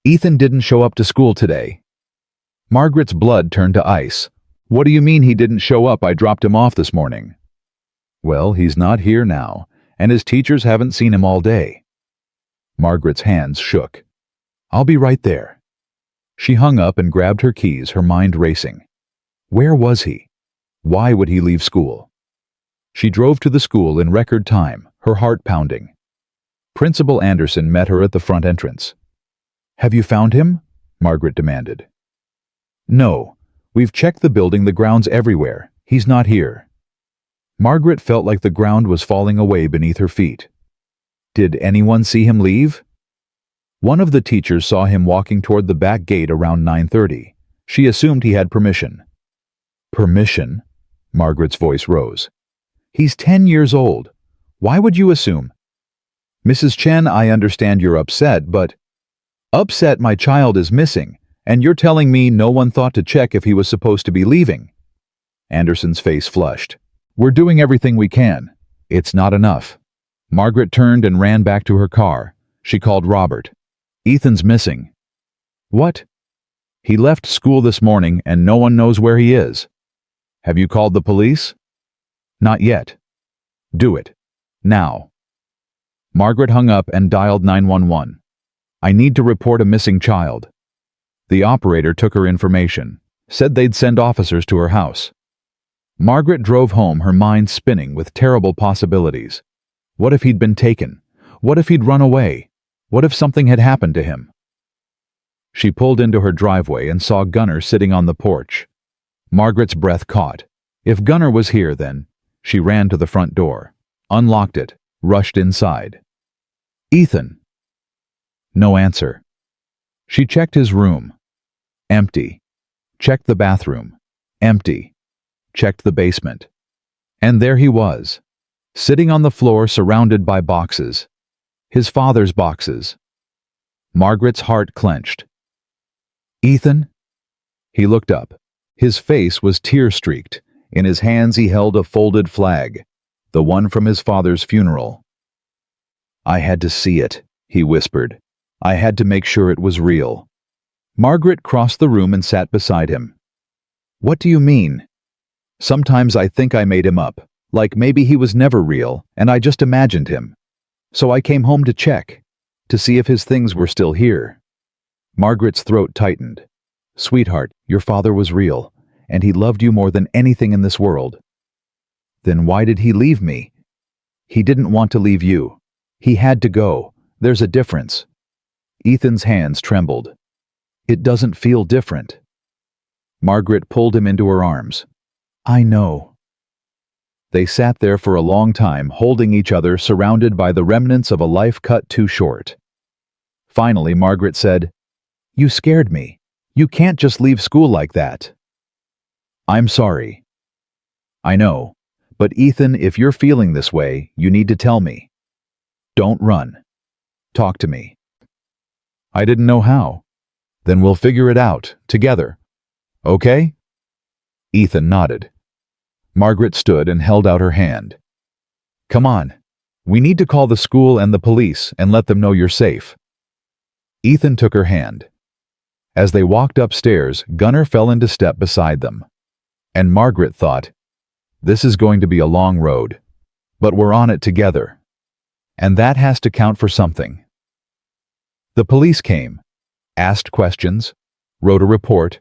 [SPEAKER 3] Ethan didn't show up to school today. Margaret's blood turned to ice. What do you mean he didn't show up? I dropped him off this morning. Well, he's not here now, and his teachers haven't seen him all day. Margaret's hands shook. I'll be right there. She hung up and grabbed her keys, her mind racing. Where was he? Why would he leave school? She drove to the school in record time, her heart pounding. Principal Anderson met her at the front entrance. Have you found him? Margaret demanded. No, we've checked the building, the grounds everywhere. He's not here. Margaret felt like the ground was falling away beneath her feet. Did anyone see him leave? One of the teachers saw him walking toward the back gate around 9:30. She assumed he had permission. Permission? Margaret's voice rose. He's 10 years old. Why would you assume? Mrs. Chen, I understand you're upset, but... Upset my child is missing, and you're telling me no one thought to check if he was supposed to be leaving? Anderson's face flushed. We're doing everything we can. It's not enough. Margaret turned and ran back to her car. She called Robert. Ethan's missing. What? He left school this morning and no one knows where he is. Have you called the police? Not yet. Do it. Now. Margaret hung up and dialed 911. I need to report a missing child. The operator took her information, said they'd send officers to her house. Margaret drove home, her mind spinning with terrible possibilities. What if he'd been taken? What if he'd run away? What if something had happened to him? She pulled into her driveway and saw Gunnar sitting on the porch. Margaret's breath caught. If Gunnar was here, then... She ran to the front door, unlocked it, rushed inside. Ethan. No answer. She checked his room. Empty. Checked the bathroom. Empty. Checked the basement. And there he was, sitting on the floor surrounded by boxes. His father's boxes. Margaret's heart clenched. Ethan? He looked up. His face was tear-streaked. In his hands he held a folded flag, the one from his father's funeral. I had to see it, he whispered. I had to make sure it was real. Margaret crossed the room and sat beside him. What do you mean? Sometimes I think I made him up, like maybe he was never real, and I just imagined him. So I came home to check, to see if his things were still here. Margaret's throat tightened. Sweetheart, your father was real, and he loved you more than anything in this world. Then why did he leave me? He didn't want to leave you. He had to go. There's a difference. Ethan's hands trembled. It doesn't feel different. Margaret pulled him into her arms. I know. They sat there for a long time, holding each other, surrounded by the remnants of a life cut too short. Finally, Margaret said, You scared me. You can't just leave school like that. I'm sorry. I know. But Ethan, if you're feeling this way, you need to tell me. Don't run. Talk to me. I didn't know how. Then we'll figure it out, together. Okay? Ethan nodded. Margaret stood and held out her hand. Come on. We need to call the school and the police and let them know you're safe. Ethan took her hand. As they walked upstairs, Gunnar fell into step beside them. And Margaret thought, this is going to be a long road, but we're on it together. And that has to count for something. The police came, asked questions, wrote a report.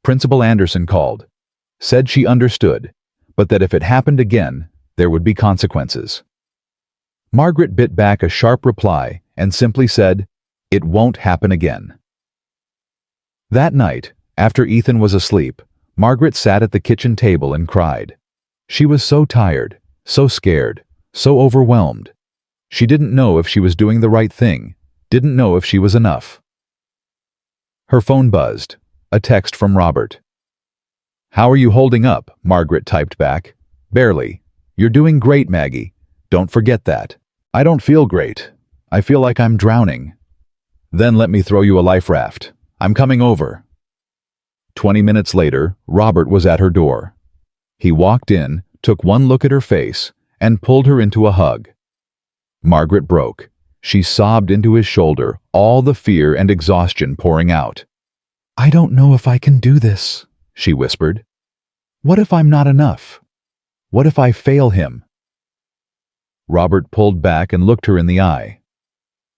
[SPEAKER 3] Principal Anderson called, said she understood, but that if it happened again, there would be consequences. Margaret bit back a sharp reply and simply said, it won't happen again. That night, after Ethan was asleep, Margaret sat at the kitchen table and cried. She was so tired, so scared, so overwhelmed. She didn't know if she was doing the right thing, didn't know if she was enough. Her phone buzzed, a text from Robert. How are you holding up? Margaret typed back. Barely. You're doing great, Maggie. Don't forget that. I don't feel great. I feel like I'm drowning. Then let me throw you a life raft. I'm coming over. 20 minutes later, Robert was at her door. He walked in, took one look at her face, and pulled her into a hug. Margaret broke. She sobbed into his shoulder, all the fear and exhaustion pouring out. I don't know if I can do this, she whispered. What if I'm not enough? What if I fail him? Robert pulled back and looked her in the eye.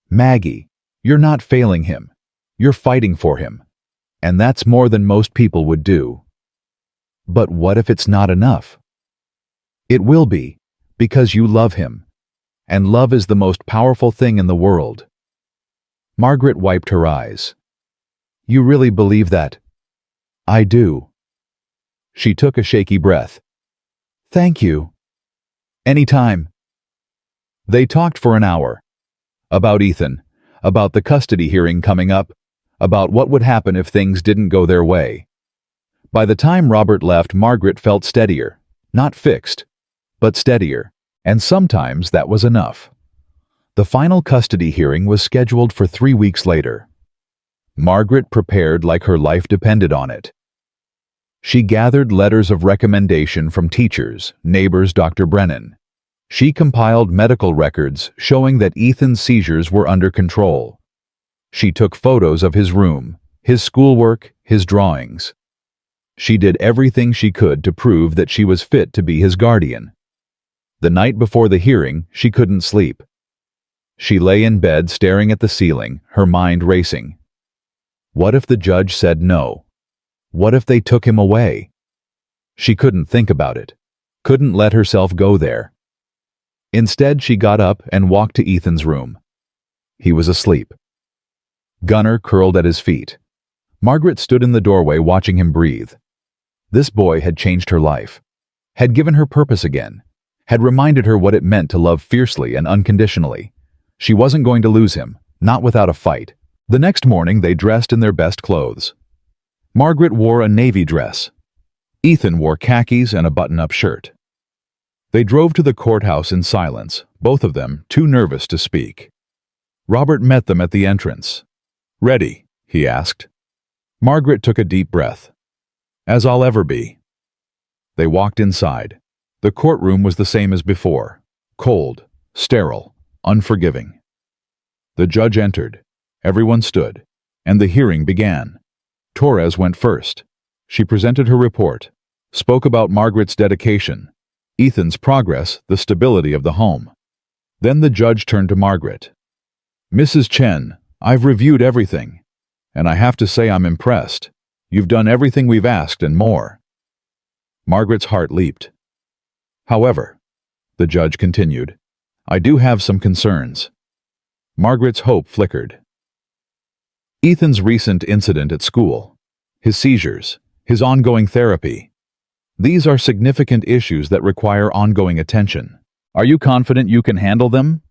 [SPEAKER 3] Maggie, you're not failing him. You're fighting for him. And that's more than most people would do. But what if it's not enough? It will be, because you love him. And love is the most powerful thing in the world. Margaret wiped her eyes. You really believe that? I do. She took a shaky breath. Thank you. Anytime. They talked for an hour. About Ethan, about the custody hearing coming up, about what would happen if things didn't go their way. By the time Robert left, Margaret felt steadier, not fixed, but steadier, and sometimes that was enough. The final custody hearing was scheduled for 3 weeks later. Margaret prepared like her life depended on it. She gathered letters of recommendation from teachers, neighbors, Dr. Brennan. She compiled medical records showing that Ethan's seizures were under control. She took photos of his room, his schoolwork, his drawings. She did everything she could to prove that she was fit to be his guardian. The night before the hearing, she couldn't sleep. She lay in bed staring at the ceiling, her mind racing. What if the judge said no? What if they took him away? She couldn't think about it, couldn't let herself go there. Instead, she got up and walked to Ethan's room. He was asleep. Gunnar curled at his feet. Margaret stood in the doorway watching him breathe. This boy had changed her life, had given her purpose again, had reminded her what it meant to love fiercely and unconditionally. She wasn't going to lose him, not without a fight. The next morning, they dressed in their best clothes. Margaret wore a navy dress. Ethan wore khakis and a button-up shirt. They drove to the courthouse in silence, both of them too nervous to speak. Robert met them at the entrance. Ready? He asked. Margaret took a deep breath. As I'll ever be. They walked inside. The courtroom was the same as before. Cold, sterile, unforgiving. The judge entered. Everyone stood, and the hearing began. Torres went first. She presented her report, spoke about Margaret's dedication, Ethan's progress, the stability of the home. Then the judge turned to Margaret. Mrs. Chen, I've reviewed everything, and I have to say I'm impressed. You've done everything we've asked and more. Margaret's heart leaped. However, the judge continued, I do have some concerns. Margaret's hope flickered. Ethan's recent incident at school, his seizures, his ongoing therapy. These are significant issues that require ongoing attention. Are you confident you can handle them?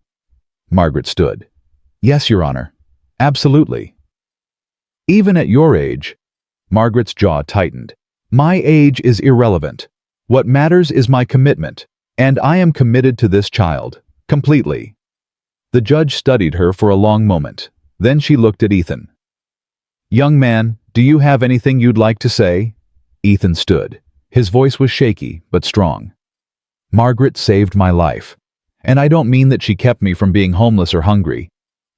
[SPEAKER 3] Margaret stood. Yes, Your Honor. Absolutely. Even at your age, Margaret's jaw tightened. My age is irrelevant. What matters is my commitment, and I am committed to this child, completely. The judge studied her for a long moment. Then she looked at Ethan. Young man, do you have anything you'd like to say? Ethan stood. His voice was shaky, but strong. Margaret saved my life. And I don't mean that she kept me from being homeless or hungry.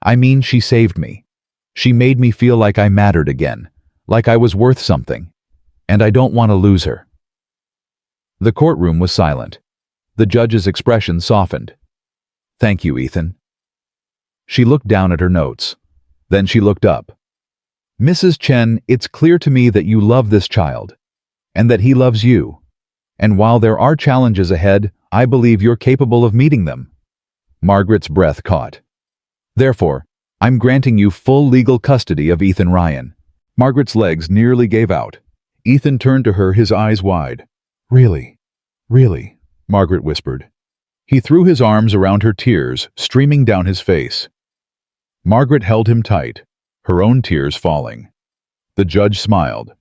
[SPEAKER 3] I mean she saved me. She made me feel like I mattered again, like I was worth something. And I don't want to lose her. The courtroom was silent. The judge's expression softened. "Thank you, Ethan." She looked down at her notes. Then she looked up. "Mrs. Chen, it's clear to me that you love this child, and that he loves you. And while there are challenges ahead, I believe you're capable of meeting them." Margaret's breath caught. "Therefore, I'm granting you full legal custody of Ethan Ryan." Margaret's legs nearly gave out. Ethan turned to her, his eyes wide. "Really? Really?" Margaret whispered. He threw his arms around her, tears streaming down his face. Margaret held him tight, her own tears falling. The judge smiled.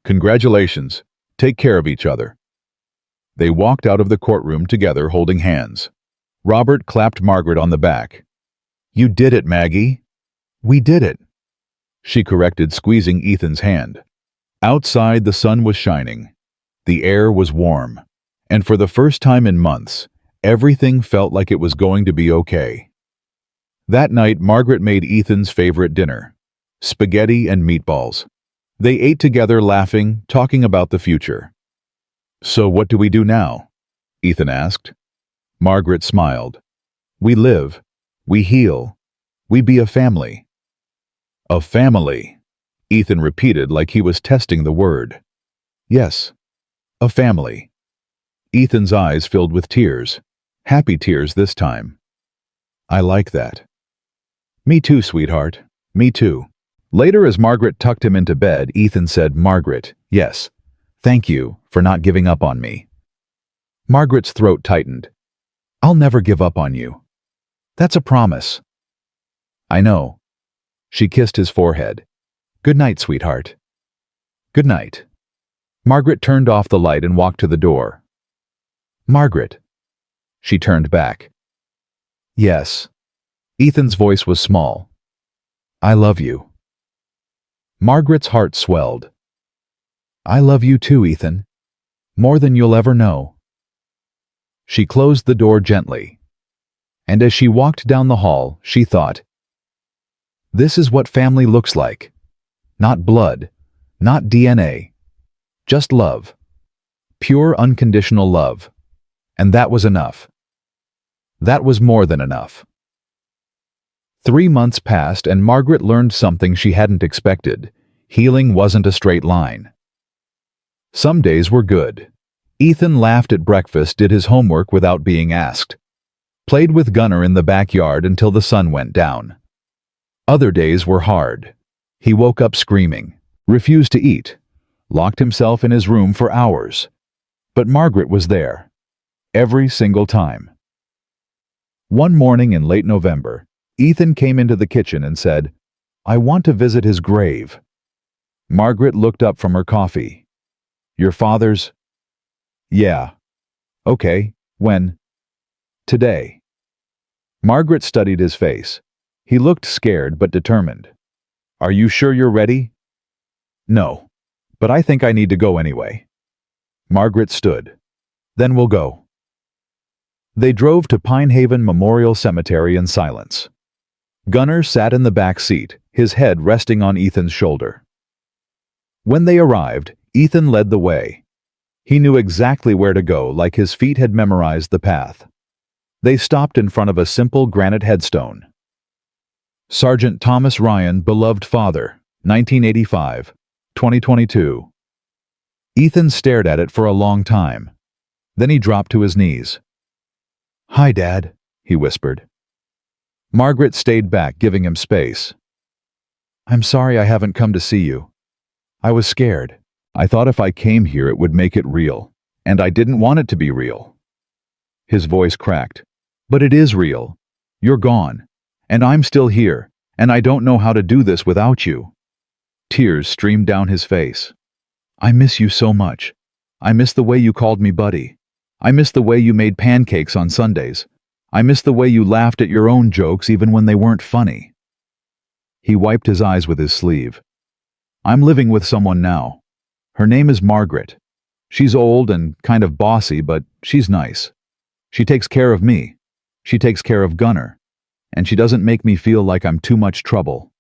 [SPEAKER 3] "Congratulations. Take care of each other." They walked out of the courtroom together, holding hands. Robert clapped Margaret on the back. "You did it, Maggie." "We did it," she corrected, squeezing Ethan's hand. Outside, the sun was shining. The air was warm. And for the first time in months, everything felt like it was going to be okay. That night, Margaret made Ethan's favorite dinner, spaghetti and meatballs. They ate together, laughing, talking about the future. "So what do we do now?" Ethan asked. Margaret smiled. "We live. We heal. We be a family." "A family," Ethan repeated like he was testing the word. "Yes, a family." Ethan's eyes filled with tears, happy tears this time. "I like that." "Me too, sweetheart. Me too." Later, as Margaret tucked him into bed, Ethan said, "Margaret, yes, thank you for not giving up on me." Margaret's throat tightened. "I'll never give up on you. That's a promise." "I know." She kissed his forehead. "Good night, sweetheart." "Good night." Margaret turned off the light and walked to the door. "Margaret." She turned back. "Yes." Ethan's voice was small. "I love you." Margaret's heart swelled. "I love you too, Ethan. More than you'll ever know." She closed the door gently. And as she walked down the hall, she thought, "This is what family looks like. Not blood, not DNA. Just love. Pure, unconditional love. And that was enough. That was more than enough." 3 months passed and Margaret learned something she hadn't expected. Healing wasn't a straight line. Some days were good. Ethan laughed at breakfast, did his homework without being asked, played with Gunnar in the backyard until the sun went down. Other days were hard. He woke up screaming, refused to eat, locked himself in his room for hours. But Margaret was there, every single time. One morning in late November, Ethan came into the kitchen and said, "I want to visit his grave." Margaret looked up from her coffee. "Your father's?" "Yeah." "Okay, when?" "Today." Margaret studied his face. He looked scared but determined. "Are you sure you're ready?" "No, but I think I need to go anyway." Margaret stood. "Then we'll go." They drove to Pine Haven Memorial Cemetery in silence. Gunnar sat in the back seat, his head resting on Ethan's shoulder. When they arrived, Ethan led the way. He knew exactly where to go, like his feet had memorized the path. They stopped in front of a simple granite headstone. Sergeant Thomas Ryan, beloved father, 1985, 2022. Ethan stared at it for a long time. Then he dropped to his knees. "Hi, Dad," he whispered. Margaret stayed back, giving him space. "I'm sorry I haven't come to see you. I was scared. I thought if I came here it would make it real, and I didn't want it to be real." His voice cracked. "But it is real. You're gone, and I'm still here, and I don't know how to do this without you." Tears streamed down his face. "I miss you so much. I miss the way you called me buddy. I miss the way you made pancakes on Sundays. I miss the way you laughed at your own jokes even when they weren't funny." He wiped his eyes with his sleeve. "I'm living with someone now. Her name is Margaret. She's old and kind of bossy, but she's nice. She takes care of me. She takes care of Gunnar. And she doesn't make me feel like I'm too much trouble."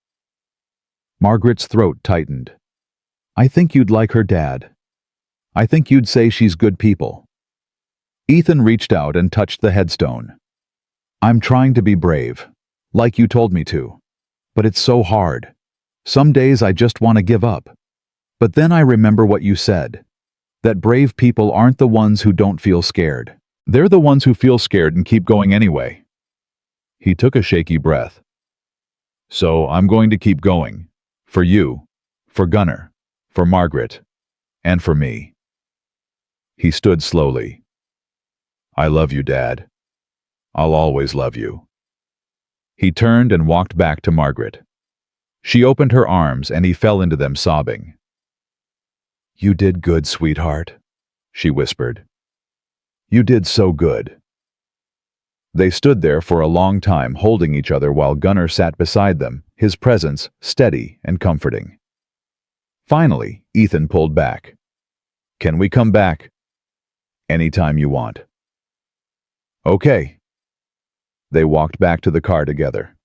[SPEAKER 3] Margaret's throat tightened. "I think you'd like her, Dad. I think you'd say she's good people. Ethan reached out and touched the headstone. I'm trying to be brave, like you told me to. But it's so hard. Some days I just want to give up. But then I remember what you said, that brave people aren't the ones who don't feel scared. They're the ones who feel scared and keep going anyway. He took a shaky breath. So I'm going to keep going. For you, for Gunnar, for Margaret, and for me. He stood slowly. I love you, Dad. I'll always love you. He turned and walked back to Margaret. She opened her arms and he fell into them sobbing. You did good, sweetheart, she whispered. You did so good. They stood there for a long time holding each other while Gunnar sat beside them, his presence steady and comforting. Finally, Ethan pulled back. Can we come back? Anytime you want. Okay. They walked back to the car together.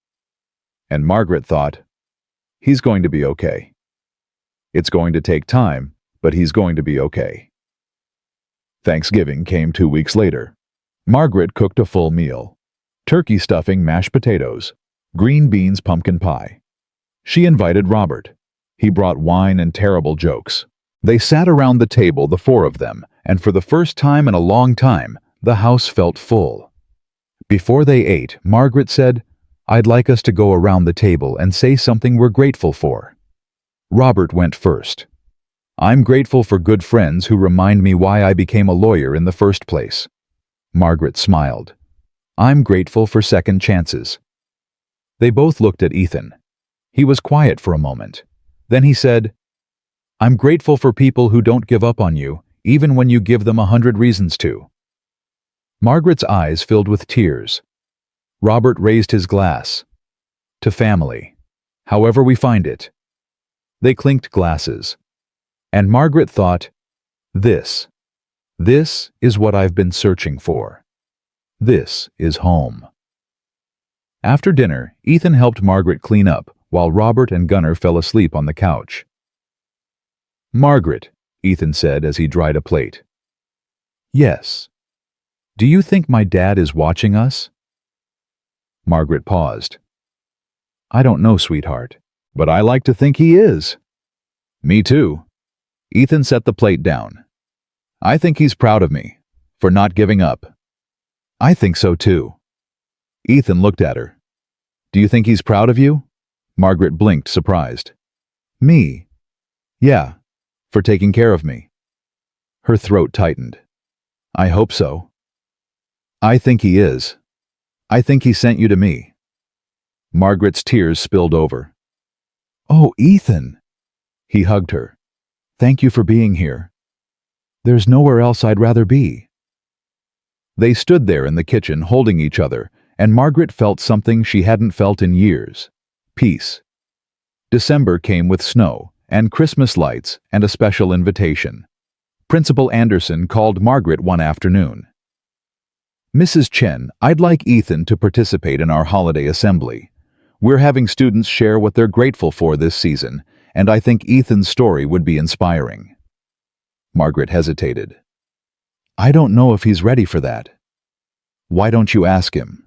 [SPEAKER 3] And Margaret thought, he's going to be okay. It's going to take time, but he's going to be okay. Thanksgiving came 2 weeks later. Margaret cooked a full meal. Turkey stuffing, mashed potatoes, green beans, pumpkin pie. She invited Robert. He brought wine and terrible jokes. They sat around the table, the four of them, and for the first time in a long time, the house felt full. Before they ate, Margaret said, I'd like us to go around the table and say something we're grateful for. Robert went first. I'm grateful for good friends who remind me why I became a lawyer in the first place. Margaret smiled. I'm grateful for second chances. They both looked at Ethan. He was quiet for a moment. Then he said, I'm grateful for people who don't give up on you, even when you give them 100 reasons to. Margaret's eyes filled with tears. Robert raised his glass. To family, however we find it. They clinked glasses. And Margaret thought, this is what I've been searching for. This is home. After dinner, Ethan helped Margaret clean up, while Robert and Gunnar fell asleep on the couch. Margaret, Ethan said as he dried a plate. Yes. Do you think my dad is watching us? Margaret paused. I don't know, sweetheart, but I like to think he is. Me too. Ethan set the plate down. I think he's proud of me, for not giving up. I think so too. Ethan looked at her. Do you think he's proud of you? Margaret blinked, surprised. Me? Yeah, for taking care of me. Her throat tightened. I hope so. I think he is. I think he sent you to me. Margaret's tears spilled over. Oh, Ethan! He hugged her. Thank you for being here. There's nowhere else I'd rather be. They stood there in the kitchen holding each other, and Margaret felt something she hadn't felt in years. Peace. December came with snow, and Christmas lights, and a special invitation. Principal Anderson called Margaret one afternoon. Mrs. Chen, I'd like Ethan to participate in our holiday assembly. We're having students share what they're grateful for this season, and I think Ethan's story would be inspiring. Margaret hesitated. I don't know if he's ready for that. Why don't you ask him?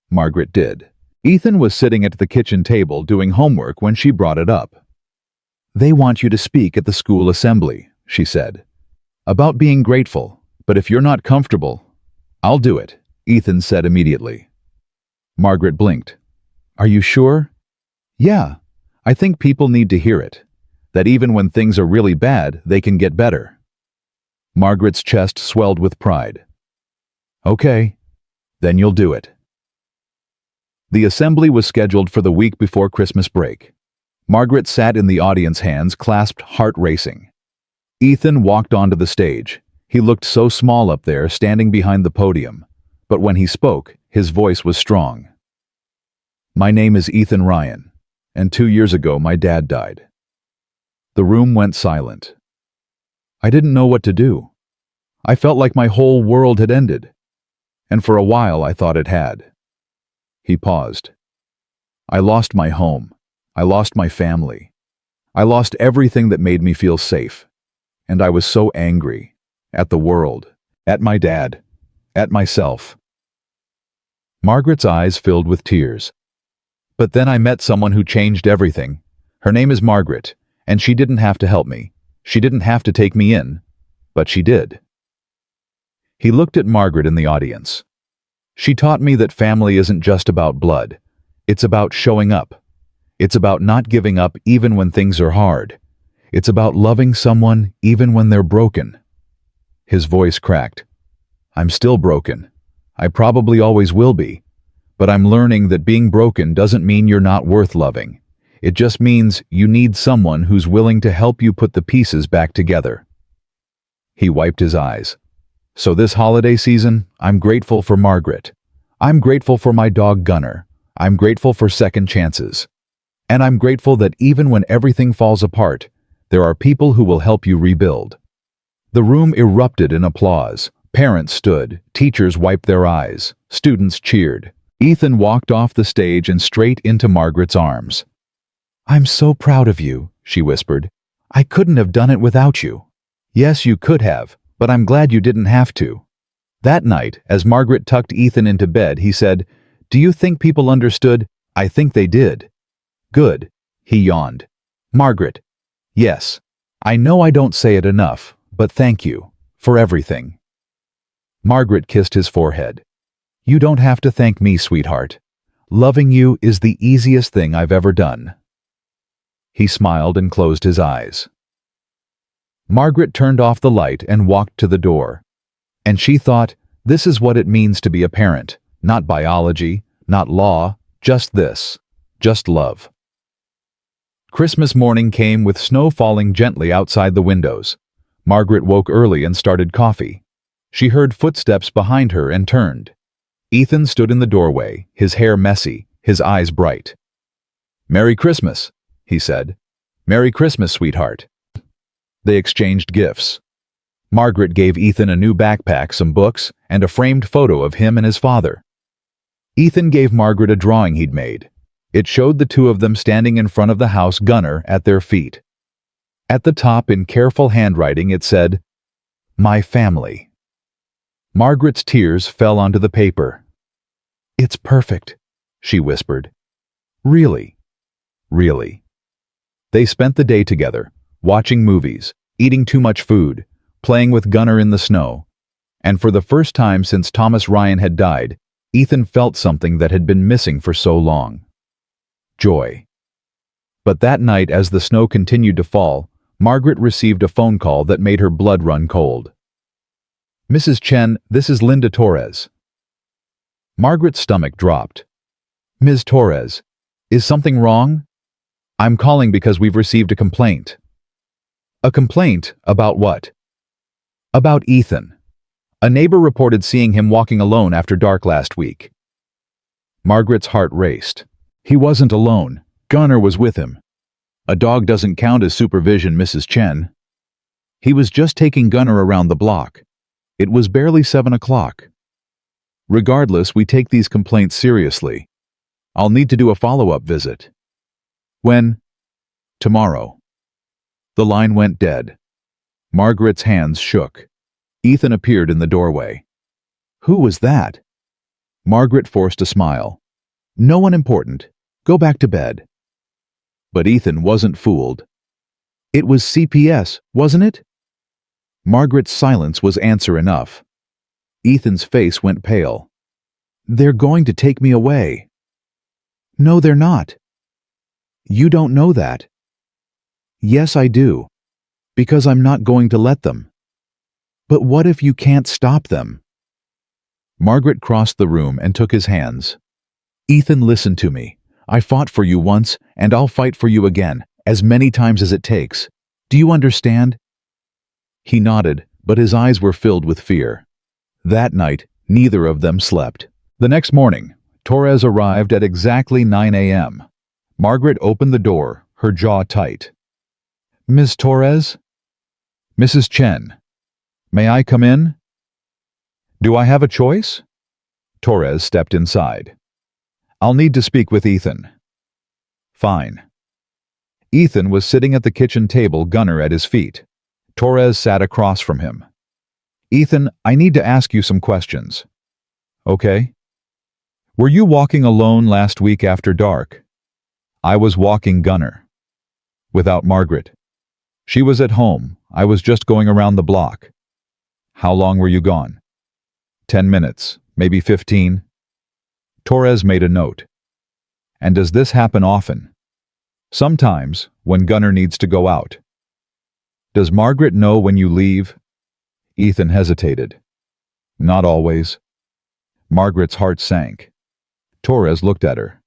[SPEAKER 3] Margaret did. Ethan was sitting at the kitchen table doing homework when she brought it up. They want you to speak at the school assembly, she said. About being grateful, but if you're not comfortable, I'll do it, Ethan said immediately. Margaret blinked. Are you sure? Yeah, I think people need to hear it. That even when things are really bad, they can get better. Margaret's chest swelled with pride. Okay, then you'll do it. The assembly was scheduled for the week before Christmas break. Margaret sat in the audience, hands clasped, heart racing. Ethan walked onto the stage. He looked so small up there, standing behind the podium. But when he spoke, his voice was strong. My name is Ethan Ryan, and 2 years ago my dad died. The room went silent. I didn't know what to do. I felt like my whole world had ended, and for a while I thought it had. He paused. I lost my home. I lost my family. I lost everything that made me feel safe, and I was so angry. At the world, at my dad, At myself. Margaret's eyes filled with tears. But then I met someone who changed everything. Her name is Margaret, and she didn't have to help me. She didn't have to take me in, but she did. He looked at Margaret in the audience. She taught me that family isn't just about blood. It's about showing up. It's about not giving up even when things are hard. It's about loving someone even when they're broken. His voice cracked. I'm still broken. I probably always will be. But I'm learning that being broken doesn't mean you're not worth loving. It just means you need someone who's willing to help you put the pieces back together. He wiped his eyes. So this holiday season, I'm grateful for Margaret. I'm grateful for my dog Gunner. I'm grateful for second chances. And I'm grateful that even when everything falls apart, there are people who will help you rebuild. The room erupted in applause. Parents stood, teachers wiped their eyes, students cheered. Ethan walked off the stage and straight into Margaret's arms. I'm so proud of you, she whispered. I couldn't have done it without you. Yes, you could have, but I'm glad you didn't have to. That night, as Margaret tucked Ethan into bed, he said, Do you think people understood? I think they did. Good, he yawned. Margaret, yes. I know I don't say it enough, but thank you for everything. Margaret kissed his forehead. You don't have to thank me, sweetheart. Loving you is the easiest thing I've ever done. He smiled and closed his eyes. Margaret turned off the light and walked to the door. And she thought, this is what it means to be a parent. Not biology, not law, just this. Just love. Christmas morning came with snow falling gently outside the windows. Margaret woke early and started coffee. She heard footsteps behind her and turned. Ethan stood in the doorway, his hair messy, his eyes bright. Merry Christmas, he said. Merry Christmas, sweetheart. They exchanged gifts. Margaret gave Ethan a new backpack, some books, and a framed photo of him and his father. Ethan gave Margaret a drawing he'd made. It showed the two of them standing in front of the house, Gunner at their feet. At the top, in careful handwriting, it said, My family. Margaret's tears fell onto the paper. It's perfect, she whispered. Really, really. They spent the day together, watching movies, eating too much food, playing with Gunner in the snow. And for the first time since Thomas Ryan had died, Ethan felt something that had been missing for so long. Joy. But that night, as the snow continued to fall, Margaret received a phone call that made her blood run cold. Mrs. Chen, this is Linda Torres. Margaret's stomach dropped. Ms. Torres, is something wrong? I'm calling because we've received a complaint. A complaint about what? About Ethan. A neighbor reported seeing him walking alone after dark last week. Margaret's heart raced. He wasn't alone. Gunner was with him. A dog doesn't count as supervision, Mrs. Chen. He was just taking Gunner around the block. It was barely 7 o'clock. Regardless, we take these complaints seriously. I'll need to do a follow-up visit. When? Tomorrow. The line went dead. Margaret's hands shook. Ethan appeared in the doorway. Who was that? Margaret forced a smile. No one important. Go back to bed. But Ethan wasn't fooled. It was CPS, wasn't it? Margaret's silence was answer enough. Ethan's face went pale. They're going to take me away. No, they're not. You don't know that. Yes, I do. Because I'm not going to let them. But what if you can't stop them? Margaret crossed the room and took his hands. Ethan, listen to me. I fought for you once, and I'll fight for you again, as many times as it takes. Do you understand? He nodded, but his eyes were filled with fear. That night, neither of them slept. The next morning, Torres arrived at exactly 9 a.m. Margaret opened the door, her jaw tight. Ms. Torres? Mrs. Chen. May I come in? Do I have a choice? Torres stepped inside. I'll need to speak with Ethan. Fine. Ethan was sitting at the kitchen table, Gunner at his feet. Torres sat across from him. Ethan, I need to ask you some questions. Okay. Were you walking alone last week after dark? I was walking Gunner. Without Margaret. She was at home. I was just going around the block. How long were you gone? 10 minutes, maybe 15. Torres made a note. And does this happen often? Sometimes, when Gunner needs to go out. Does Margaret know when you leave? Ethan hesitated. Not always. Margaret's heart sank. Torres looked at her.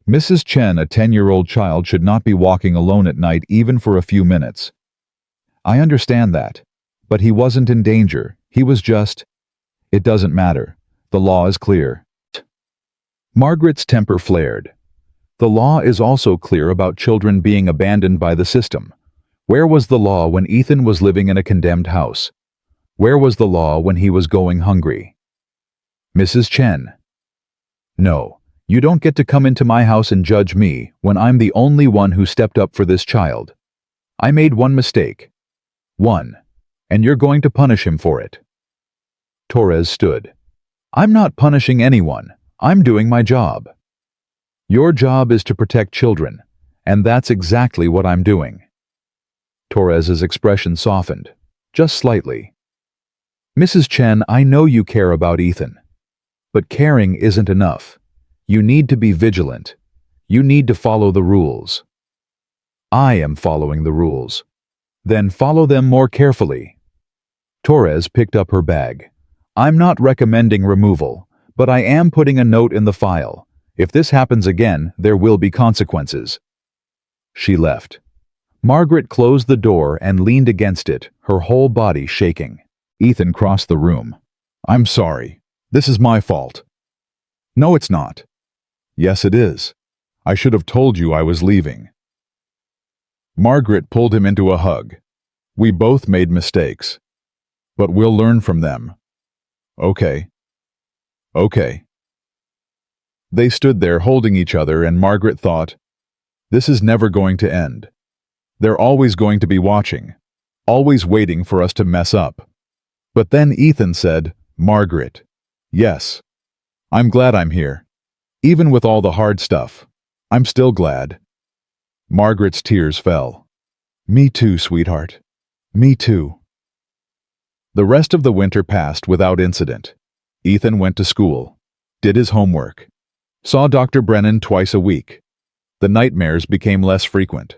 [SPEAKER 3] Mrs. Chen, a 10-year-old child, should not be walking alone at night even for a few minutes. I understand that. But he wasn't in danger. He was just... It doesn't matter. The law is clear. Margaret's temper flared. The law is also clear about children being abandoned by the system. Where was the law when Ethan was living in a condemned house? Where was the law when he was going hungry? Mrs. Chen. No, you don't get to come into my house and judge me when I'm the only one who stepped up for this child. I made one mistake. One. And you're going to punish him for it. Torres stood. I'm not punishing anyone. I'm doing my job. Your job is to protect children, and that's exactly what I'm doing. Torres's expression softened, just slightly. Mrs. Chen, I know you care about Ethan. But caring isn't enough. You need to be vigilant. You need to follow the rules. I am following the rules. Then follow them more carefully. Torres picked up her bag. I'm not recommending removal, but I am putting a note in the file. If this happens again, there will be consequences. She left. Margaret closed the door and leaned against it, her whole body shaking. Ethan crossed the room. I'm sorry. This is my fault. No, it's not. Yes, it is. I should have told you I was leaving. Margaret pulled him into a hug. We both made mistakes. But we'll learn from them. Okay. Okay. They stood there holding each other, and Margaret thought, this is never going to end. They're always going to be watching, always waiting for us to mess up. But then Ethan said, Margaret. Yes. I'm glad I'm here. Even with all the hard stuff, I'm still glad. Margaret's tears fell. Me too, sweetheart. Me too. The rest of the winter passed without incident. Ethan went to school, did his homework, saw Dr. Brennan twice a week. The nightmares became less frequent.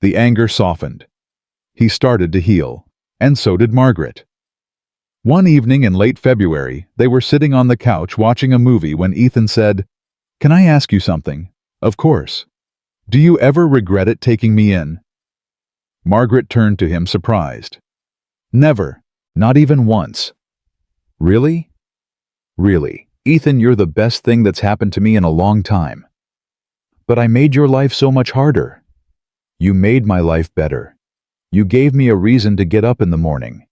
[SPEAKER 3] The anger softened. He started to heal, and so did Margaret. One evening in late February, they were sitting on the couch watching a movie when Ethan said, Can I ask you something? Of course. Do you ever regret it taking me in? Margaret turned to him surprised. Never, not even once. Really? Really, Ethan, you're the best thing that's happened to me in a long time. But I made your life so much harder. You made my life better. You gave me a reason to get up in the morning.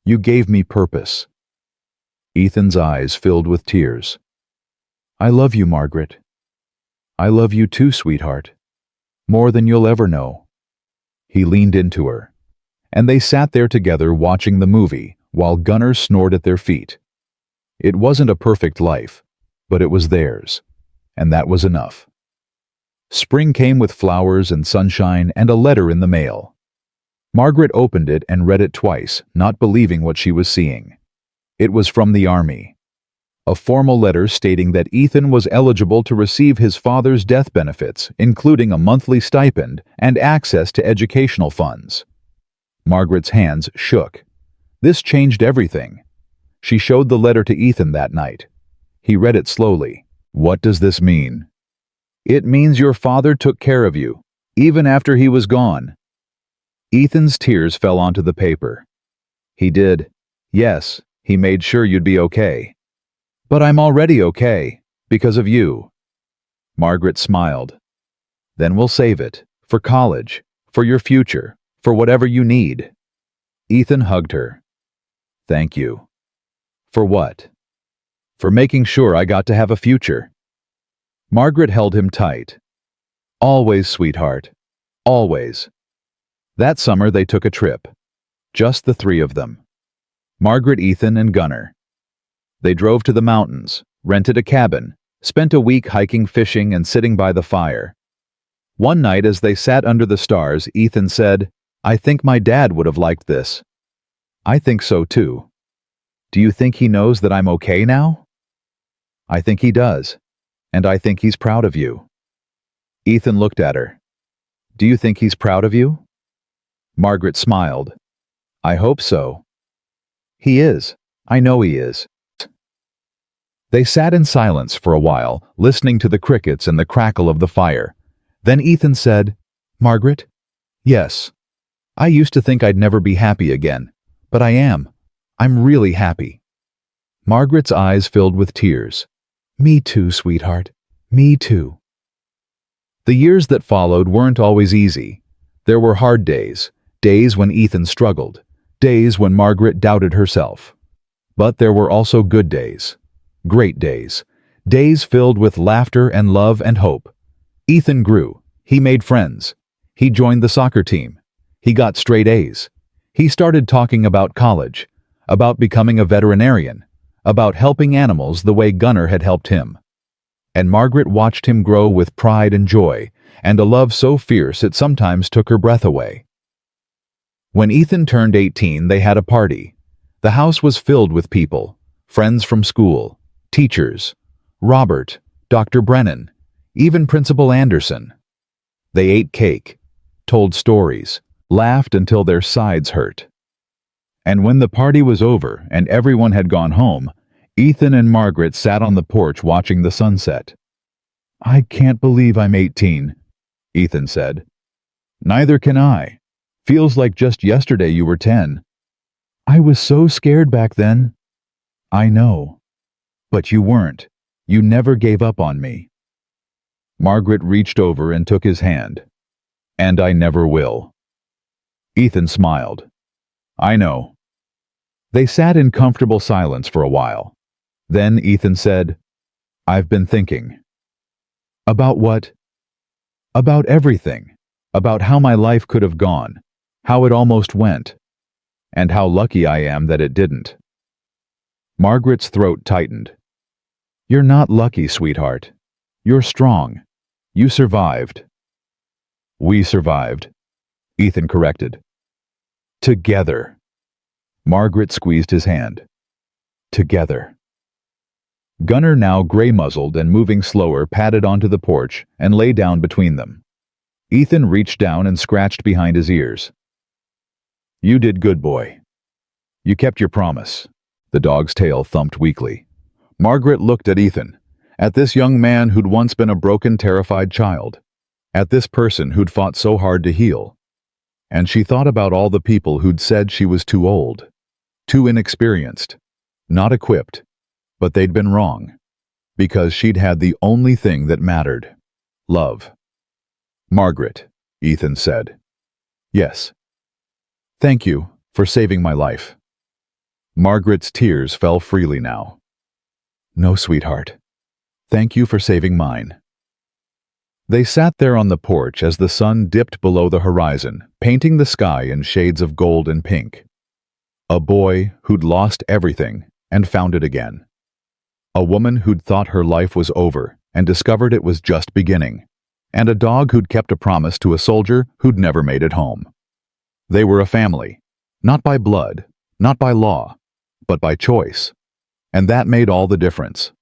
[SPEAKER 3] You gave me purpose. Ethan's eyes filled with tears. I love you, Margaret. I love you too, sweetheart. More than you'll ever know. He leaned into her, and they sat there together watching the movie while Gunner snored at their feet. It wasn't a perfect life, but it was theirs, and that was enough. Spring came with flowers and sunshine and a letter in the mail. Margaret opened it and read it twice, not believing what she was seeing. It was from the Army. A formal letter stating that Ethan was eligible to receive his father's death benefits, including a monthly stipend and access to educational funds. Margaret's hands shook. This changed everything. She showed the letter to Ethan that night. He read it slowly. What does this mean? It means your father took care of you, even after he was gone. Ethan's tears fell onto the paper. He did. Yes, he made sure you'd be okay. But I'm already okay, because of you. Margaret smiled. Then we'll save it, for college, for your future, for whatever you need. Ethan hugged her. Thank you. For what? For making sure I got to have a future. Margaret held him tight. Always, sweetheart. Always. That summer they took a trip. Just the three of them. Margaret, Ethan, and Gunnar. They drove to the mountains, rented a cabin, spent a week hiking, fishing, and sitting by the fire. One night as they sat under the stars, Ethan said, "I think my dad would have liked this." "I think so too." "Do you think he knows that I'm okay now?" "I think he does, and I think he's proud of you." Ethan looked at her. "Do you think he's proud of you?" Margaret smiled. "I hope so." "He is. I know he is." They sat in silence for a while, listening to the crickets and the crackle of the fire. Then Ethan said, "Margaret?" "Yes. I used to think I'd never be happy again, but I am. I'm really happy." Margaret's eyes filled with tears. "Me too, sweetheart. Me too." The years that followed weren't always easy. There were hard days, days when Ethan struggled, days when Margaret doubted herself. But there were also good days, great days, days filled with laughter and love and hope. Ethan grew. He made friends. He joined the soccer team. He got straight A's. He started talking about college, about becoming a veterinarian, about helping animals the way Gunnar had helped him. And Margaret watched him grow with pride and joy, and a love so fierce it sometimes took her breath away. When Ethan turned 18, they had a party. The house was filled with people, friends from school, teachers, Robert, Dr. Brennan, even Principal Anderson. They ate cake, told stories, laughed until their sides hurt. And when the party was over and everyone had gone home, Ethan and Margaret sat on the porch watching the sunset. "I can't believe I'm 18, Ethan said. "Neither can I. Feels like just yesterday you were 10. "I was so scared back then." "I know. But you weren't. You never gave up on me." Margaret reached over and took his hand. "And I never will." Ethan smiled. "I know." They sat in comfortable silence for a while. Then Ethan said, "I've been thinking." "About what?" "About everything. About how my life could have gone, how it almost went, and how lucky I am that it didn't." Margaret's throat tightened. "You're not lucky, sweetheart. You're strong. You survived." "We survived," Ethan corrected. "Together." Margaret squeezed his hand. "Together." Gunnar, now gray-muzzled and moving slower, padded onto the porch and lay down between them. Ethan reached down and scratched behind his ears. "You did good, boy. You kept your promise." The dog's tail thumped weakly. Margaret looked at Ethan, at this young man who'd once been a broken, terrified child, at this person who'd fought so hard to heal. And she thought about all the people who'd said she was too old, too inexperienced, not equipped, but they'd been wrong, because she'd had the only thing that mattered: love. "Margaret," Ethan said. "Yes." "Thank you for saving my life." Margaret's tears fell freely now. "No, sweetheart. Thank you for saving mine." They sat there on the porch as the sun dipped below the horizon, painting the sky in shades of gold and pink. A boy who'd lost everything and found it again. A woman who'd thought her life was over and discovered it was just beginning. And a dog who'd kept a promise to a soldier who'd never made it home. They were a family, not by blood, not by law, but by choice. And that made all the difference.